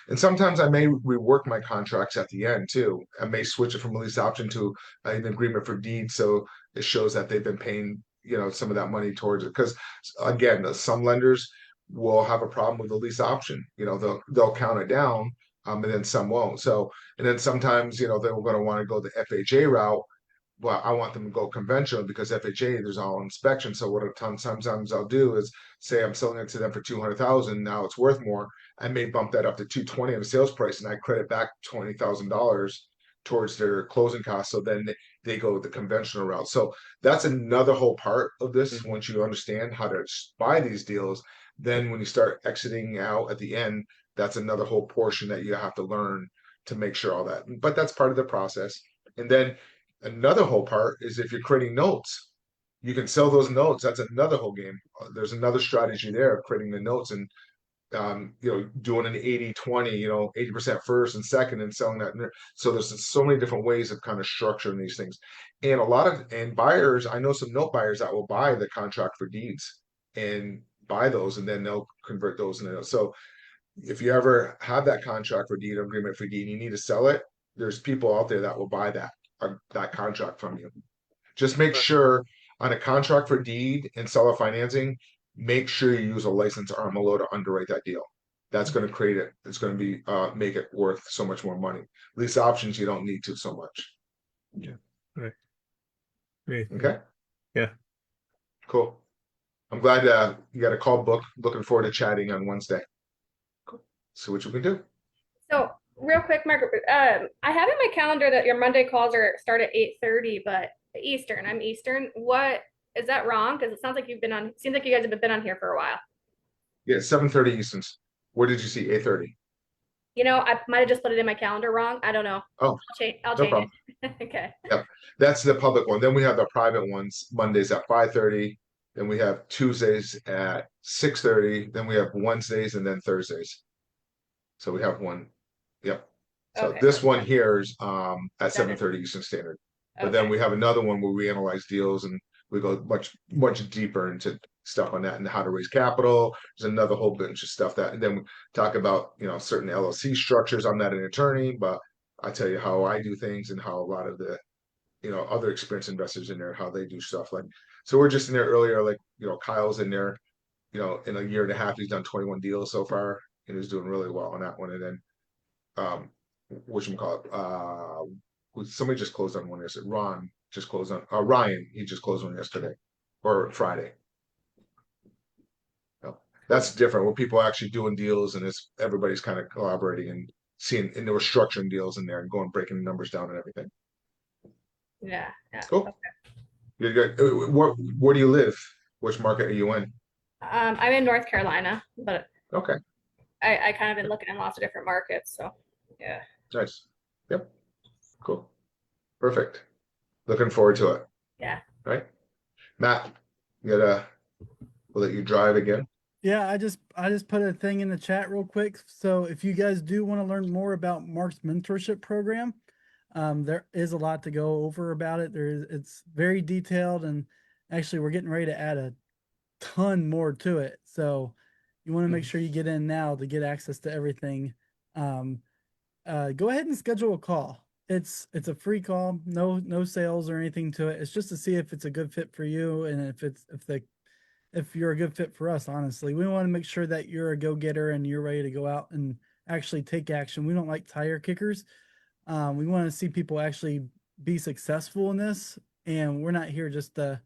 Speaker 1: and sometimes I may rework my contracts at the end too. I may switch it from a lease option to an agreement for deed so it shows that they've been paying, you know, some of that money towards it. Because again, some lenders will have a problem with the lease option. You know, they'll count it down, and then some won't. So and then sometimes, you know, they're going to want to go the FHA route. Well, I want them to go conventional because FHA, there's all inspection. So what a ton sometimes I'll do is say I'm selling it to them for 200,000. Now it's worth more. I may bump that up to 220 on the sales price, and I credit back $20,000 towards their closing costs. So then they go the conventional route. So that's another whole part of this. Once you understand how to buy these deals, then when you start exiting out at the end, that's another whole portion that you have to learn to make sure all that. But that's part of the process. And then another whole part is if you're creating notes, you can sell those notes. That's another whole game. There's another strategy there of creating the notes and you know, doing an 80-20, you know, 80% first and second and selling that. So there's so many different ways of kind of structuring these things. And buyers, I know some note buyers that will buy the contract for deeds and buy those and then they'll convert those into. So if you ever have that contract for deed agreement for deed, you need to sell it. There's people out there that will buy that contract from you. Just make sure on a contract for deed and seller financing, make sure you use a licensed RMLO to underwrite that deal. That's going to create it. It's going to be make it worth so much more money. Lease options, you don't need to so much.
Speaker 3: Yeah. Right. Great.
Speaker 1: Okay.
Speaker 3: Yeah.
Speaker 1: Cool. I'm glad you got a call book. Looking forward to chatting on Wednesday. Cool. See what you can do.
Speaker 5: So real quick, Mark, I have in my calendar that your Monday calls start at 8:30, but Eastern. I'm Eastern. What is that wrong? Because it sounds like seems like you guys have been on here for a while.
Speaker 1: Yeah, 7:30 Eastern. Where did you see 8:30?
Speaker 5: You know, I might have just put it in my calendar wrong. I don't know.
Speaker 1: Oh,
Speaker 5: I'll
Speaker 1: no
Speaker 5: change
Speaker 1: problem.
Speaker 5: it. Okay.
Speaker 1: Yep. That's the public one. Then we have the private ones, Mondays at 5:30. Then we have Tuesdays at 6:30. Then we have Wednesdays and then Thursdays. So we have one. Yep. So
Speaker 5: Okay.
Speaker 1: this one here is at
Speaker 5: 7.
Speaker 1: 7:30 Eastern Standard. But then
Speaker 5: Okay.
Speaker 1: we have another one where we analyze deals and we go much deeper into stuff on that and how to raise capital. There's another whole bunch of stuff that, and then we talk about, you know, certain LLC structures. I'm not an attorney, but I tell you how I do things and how a lot of the, you know, other experienced investors in there, how they do stuff. Like, so we're just in there earlier, like, you know, Kyle's in there, you know, in a year and a half, he's done 21 deals so far and he's doing really well on that one. And then, whatchamacallit, somebody just closed on one yesterday. Ryan, he just closed one yesterday or Friday. That's different when people are actually doing deals and it's everybody's kind of collaborating and seeing, and they were structuring deals in there and going, breaking the numbers down and everything.
Speaker 5: Yeah, yeah.
Speaker 1: Cool. You're good. Where do you live? Which market are you in?
Speaker 5: I'm in North Carolina, but
Speaker 1: Okay,
Speaker 5: I kind of been looking in lots of different markets. So yeah.
Speaker 1: nice. Yep, cool. Perfect. Looking forward to it.
Speaker 5: Yeah.
Speaker 1: Right? Matt, we'll let you drive again.
Speaker 2: Yeah, I just put a thing in the chat real quick. So if you guys do want to learn more about Mark's mentorship program, there is a lot to go over about it. It's very detailed, and actually we're getting ready to add a ton more to it. So you want to make sure you get in now to get access to everything. Um, go ahead and schedule a call. It's a free call, no sales or anything to it. It's just to see if it's a good fit for you and if you're a good fit for us. Honestly, we want to make sure that you're a go-getter and you're ready to go out and actually take action. We don't like tire kickers. We want to see people actually be successful in this, and we're not here just to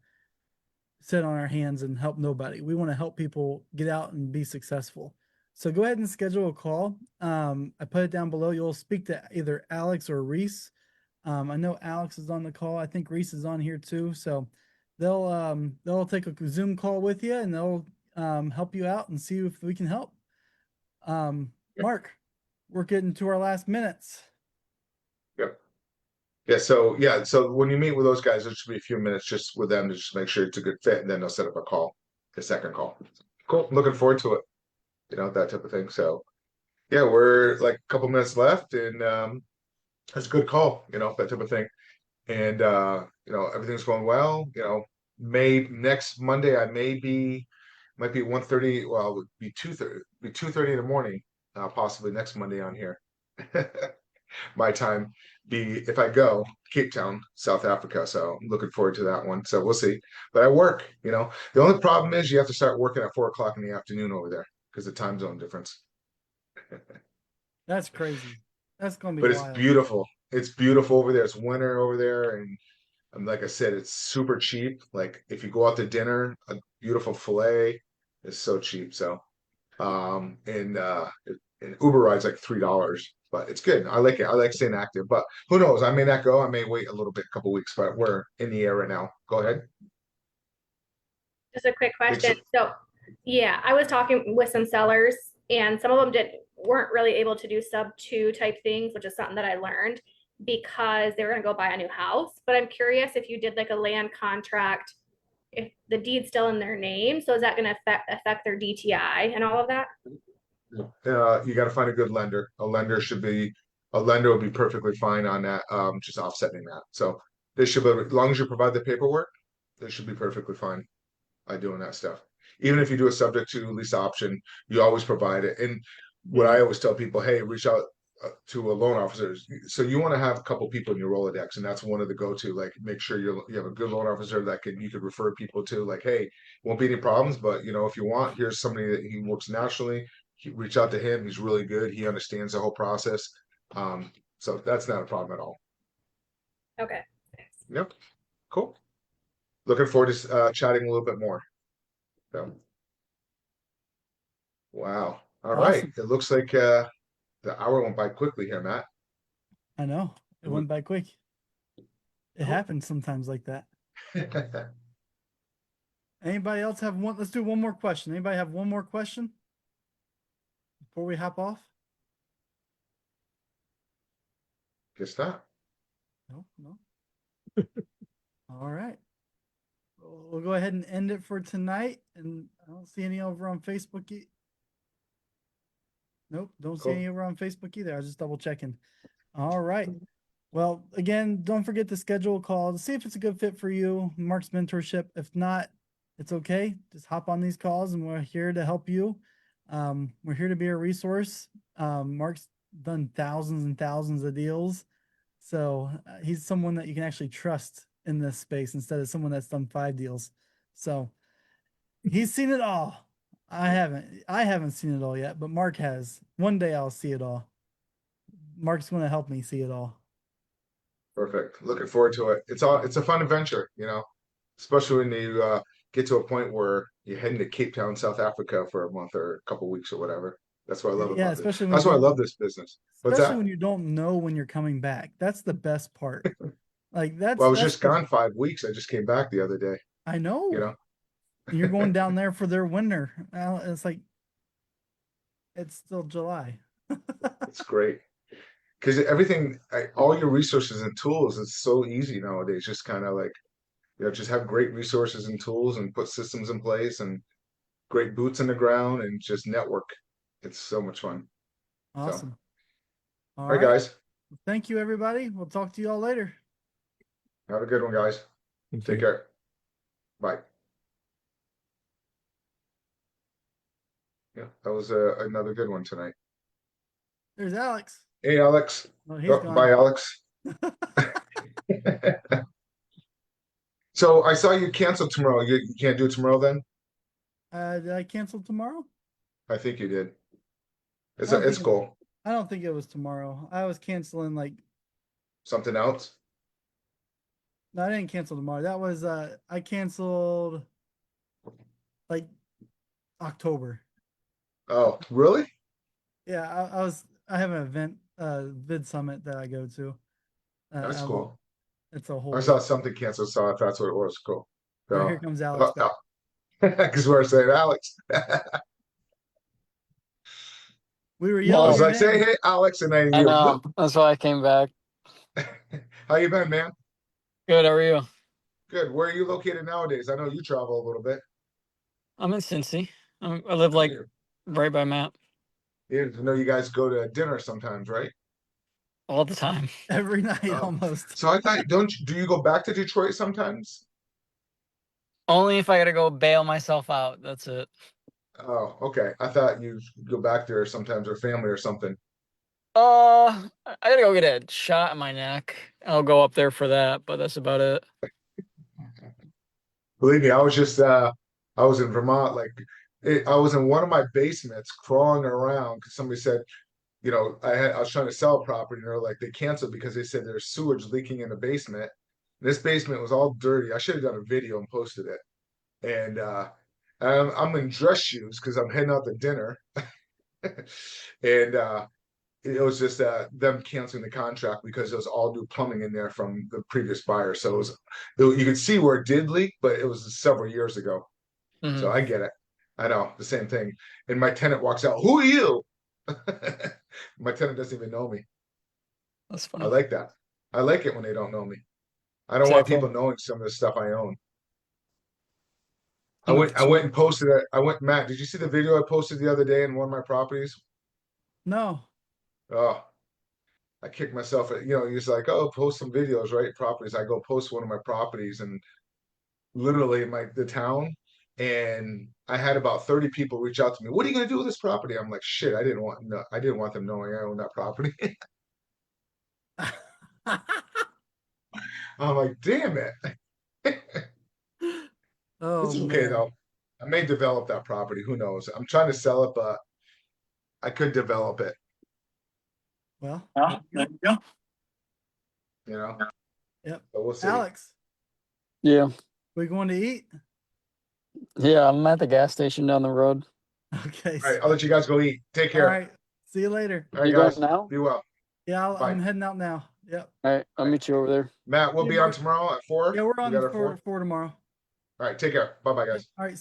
Speaker 2: sit on our hands and help nobody. We want to help people get out and be successful. So go ahead and schedule a call. I put it down below. You'll speak to either Alex or Reese. I know Alex is on the call. I think Reese is on here too. So they'll take a Zoom call with you and they'll help you out and see if we can help. Mark, we're getting to our last minutes.
Speaker 1: Yep. Yeah. So when you meet with those guys, it should be a few minutes just with them to just make sure it's a good fit, and then they'll set up a call, a second call. Cool. Looking forward to it. That type of thing. So yeah, we're like a couple minutes left, and that's a good call. That type of thing. And everything's going well. Next Monday I might be 1:30. Well, it would be 2:30 in the morning. Possibly next Monday on here. My time be if I go Cape Town, South Africa. So I'm looking forward to that one. So we'll see. But I work. The only problem is you have to start working at 4 o'clock in the afternoon over there because the time zone difference.
Speaker 2: That's crazy. That's gonna be
Speaker 1: But it's
Speaker 2: wild.
Speaker 1: beautiful. It's beautiful over there. It's winter over there, and like I said, it's super cheap. Like if you go out to dinner, a beautiful fillet is so cheap. So, and Uber rides like $3, but it's good. I like it. I like staying active. But who knows? I may not go. I may wait a little bit, a couple weeks. But we're in the air right now. Go ahead.
Speaker 5: Just a quick
Speaker 1: It's-
Speaker 5: question. So, yeah, I was talking with some sellers, and some of them weren't really able to do sub 2 type things, which is something that I learned because they were going to go buy a new house. But I'm curious if you did like a land contract, if the deed's still in their name, so is that going to affect their DTI and all of that?
Speaker 1: You got to find a good lender. A lender will be perfectly fine on that. Just offsetting that. So they should be, as long as you provide the paperwork, they should be perfectly fine by doing that stuff. Even if you do a subject to lease option, you always provide it. And what I always tell people, hey, reach out to a loan officer. So you want to have a couple people in your Rolodex, and that's one of the go-to. Like, make sure you have a good loan officer that you could refer people to. Like, hey, won't be any problems, but if you want, here's somebody that he works nationally. Reach out to him. He's really good. He understands the whole process. So that's not a problem at all.
Speaker 5: Okay. Thanks.
Speaker 1: Yep. Cool. Looking forward to chatting a little bit more. So, wow. All right.
Speaker 2: Awesome.
Speaker 1: It looks like the hour went by quickly here, Matt.
Speaker 2: I know. It went by quick. It
Speaker 1: Cool.
Speaker 2: happens sometimes like that. Anybody else have one? Let's do one more question. Anybody have one more question before we hop off?
Speaker 1: Guess not.
Speaker 2: No. All right. We'll go ahead and end it for tonight. And I don't see any over on Facebook. Nope, don't see
Speaker 1: Cool.
Speaker 2: any over on Facebook either. I was just double checking. All right. Well, again, don't forget to schedule a call to see if it's a good fit for you, Mark's mentorship. If not, it's okay. Just hop on these calls and we're here to help you. We're here to be a resource. Mark's done thousands and thousands of deals. So he's someone that you can actually trust in this space instead of someone that's done 5 deals. So he's seen it all. I haven't seen it all yet, but Mark has. One day I'll see it all. Mark's going to help me see it all.
Speaker 1: Perfect. Looking forward to it. It's a fun adventure, especially when get to a point where you're heading to Cape Town, South Africa for a month or a couple weeks or whatever. That's what I love
Speaker 2: Yeah,
Speaker 1: about this.
Speaker 2: especially when
Speaker 1: That's
Speaker 2: you
Speaker 1: why I
Speaker 2: don't-
Speaker 1: love this business. What's
Speaker 2: Especially
Speaker 1: that?
Speaker 2: when you don't know when you're coming back. That's the best part. Like
Speaker 1: Well, I was
Speaker 2: that's
Speaker 1: just gone 5 weeks. I just came back the other day,
Speaker 2: I know.
Speaker 1: you know?
Speaker 2: And you're going down there for their winter. Now it's like it's still July.
Speaker 1: It's great. Because everything, all your resources and tools, it's so easy nowadays. Just kind of like, just have great resources and tools and put systems in place and great boots in the ground and just network. It's so much fun.
Speaker 2: Awesome. All
Speaker 1: All right,
Speaker 2: right.
Speaker 1: guys.
Speaker 2: Thank you, everybody. We'll talk to you all later.
Speaker 1: Have a good one, guys.
Speaker 3: Thank
Speaker 1: Take
Speaker 3: you.
Speaker 1: care. Bye. Yeah, that was another good one tonight.
Speaker 2: There's Alex.
Speaker 1: Hey, Alex.
Speaker 2: Oh, he's
Speaker 1: Oh,
Speaker 2: gone.
Speaker 1: bye, Alex. So I saw you cancel tomorrow. You can't do it tomorrow then?
Speaker 2: Did I cancel tomorrow?
Speaker 1: I think you did. It's
Speaker 2: I don't
Speaker 1: it's
Speaker 2: think
Speaker 1: cool.
Speaker 2: I don't think it was tomorrow. I was canceling like
Speaker 1: Something else?
Speaker 2: no, I didn't cancel tomorrow. That was I canceled like October.
Speaker 1: Oh, really?
Speaker 2: Yeah, I have an event vid summit that I go to.
Speaker 1: That's
Speaker 2: I won't-
Speaker 1: cool.
Speaker 2: It's a whole
Speaker 1: I saw
Speaker 2: week.
Speaker 1: something canceled, so if that's what it was, cool.
Speaker 2: All right,
Speaker 1: So,
Speaker 2: here comes Alex back.
Speaker 1: because we're saying Alex.
Speaker 2: We were
Speaker 1: I
Speaker 2: yelling
Speaker 1: was
Speaker 2: your
Speaker 1: like, say
Speaker 2: name.
Speaker 1: hey, Alex, and then
Speaker 6: I
Speaker 1: you.
Speaker 6: know. That's why I came back.
Speaker 1: How you been, man?
Speaker 6: Good. How are you?
Speaker 1: Good. Where are you located nowadays? I know you travel a little bit.
Speaker 6: I'm in Cincy. I live like right by Matt
Speaker 1: I know you guys go to dinner sometimes, right?
Speaker 6: all the time.
Speaker 2: Every night
Speaker 1: Oh.
Speaker 2: almost.
Speaker 1: So I thought, do you go back to Detroit sometimes?
Speaker 6: Only if I gotta go bail myself out. That's it.
Speaker 1: Oh, okay. I thought you go back there sometimes or family or something.
Speaker 6: I gotta go get a shot in my neck. I'll go up there for that, but that's about it.
Speaker 1: Believe me, I was just I was in Vermont, I was in one of my basements crawling around because somebody said, I was trying to sell a property and they're like they canceled because they said there's sewage leaking in the basement. This basement was all dirty. I should have done a video and posted it. And I'm in dress shoes because I'm heading out to dinner. And it was just them canceling the contract because there was all new plumbing in there from the previous buyer. So you could see where it did leak, but it was several years ago.
Speaker 6: Mhm.
Speaker 1: So I get it. I know the same thing. And my tenant walks out. Who are you? My tenant doesn't even know me.
Speaker 6: That's
Speaker 1: I
Speaker 6: funny.
Speaker 1: like that. I like it when they don't know me. I don't want
Speaker 6: Exactly.
Speaker 1: people knowing some of the stuff I own. I
Speaker 6: 100%.
Speaker 1: went and posted it. Matt, did you see the video I posted the other day in one of my properties?
Speaker 2: No.
Speaker 1: Oh, I kicked myself. You're just like, oh, post some videos, right? Properties. I go post one of my properties and literally the town. And I had about 30 people reach out to me. What are you gonna do with this property? I'm like, shit, I didn't want them knowing I own that property. I'm like, damn it.
Speaker 2: Oh
Speaker 1: It's okay
Speaker 2: man.
Speaker 1: though. I may develop that property. Who knows? I'm trying to sell it, but I could develop it,
Speaker 2: Well,
Speaker 6: Yeah, there you go.
Speaker 1: you know?
Speaker 2: yep.
Speaker 1: But we'll see.
Speaker 2: Alex,
Speaker 6: Yeah.
Speaker 2: we going to eat?
Speaker 6: Yeah, I'm at the gas station down the road.
Speaker 2: Okay.
Speaker 1: All right, I'll let you guys go eat. Take
Speaker 2: All
Speaker 1: care.
Speaker 2: right. See you later.
Speaker 1: All right,
Speaker 6: You going
Speaker 1: guys.
Speaker 6: now?
Speaker 1: Be well.
Speaker 2: Yeah,
Speaker 1: Bye.
Speaker 2: I'm heading out now. Yep.
Speaker 6: All right, I'll meet you over there.
Speaker 1: Matt, we'll
Speaker 2: Yeah,
Speaker 1: be on tomorrow at 4.
Speaker 2: Yeah, we're
Speaker 1: We
Speaker 2: on
Speaker 1: got our
Speaker 2: for
Speaker 1: 4.
Speaker 2: tomorrow.
Speaker 1: All right, take care. Bye bye,
Speaker 2: Yep.
Speaker 1: guys.
Speaker 2: All right.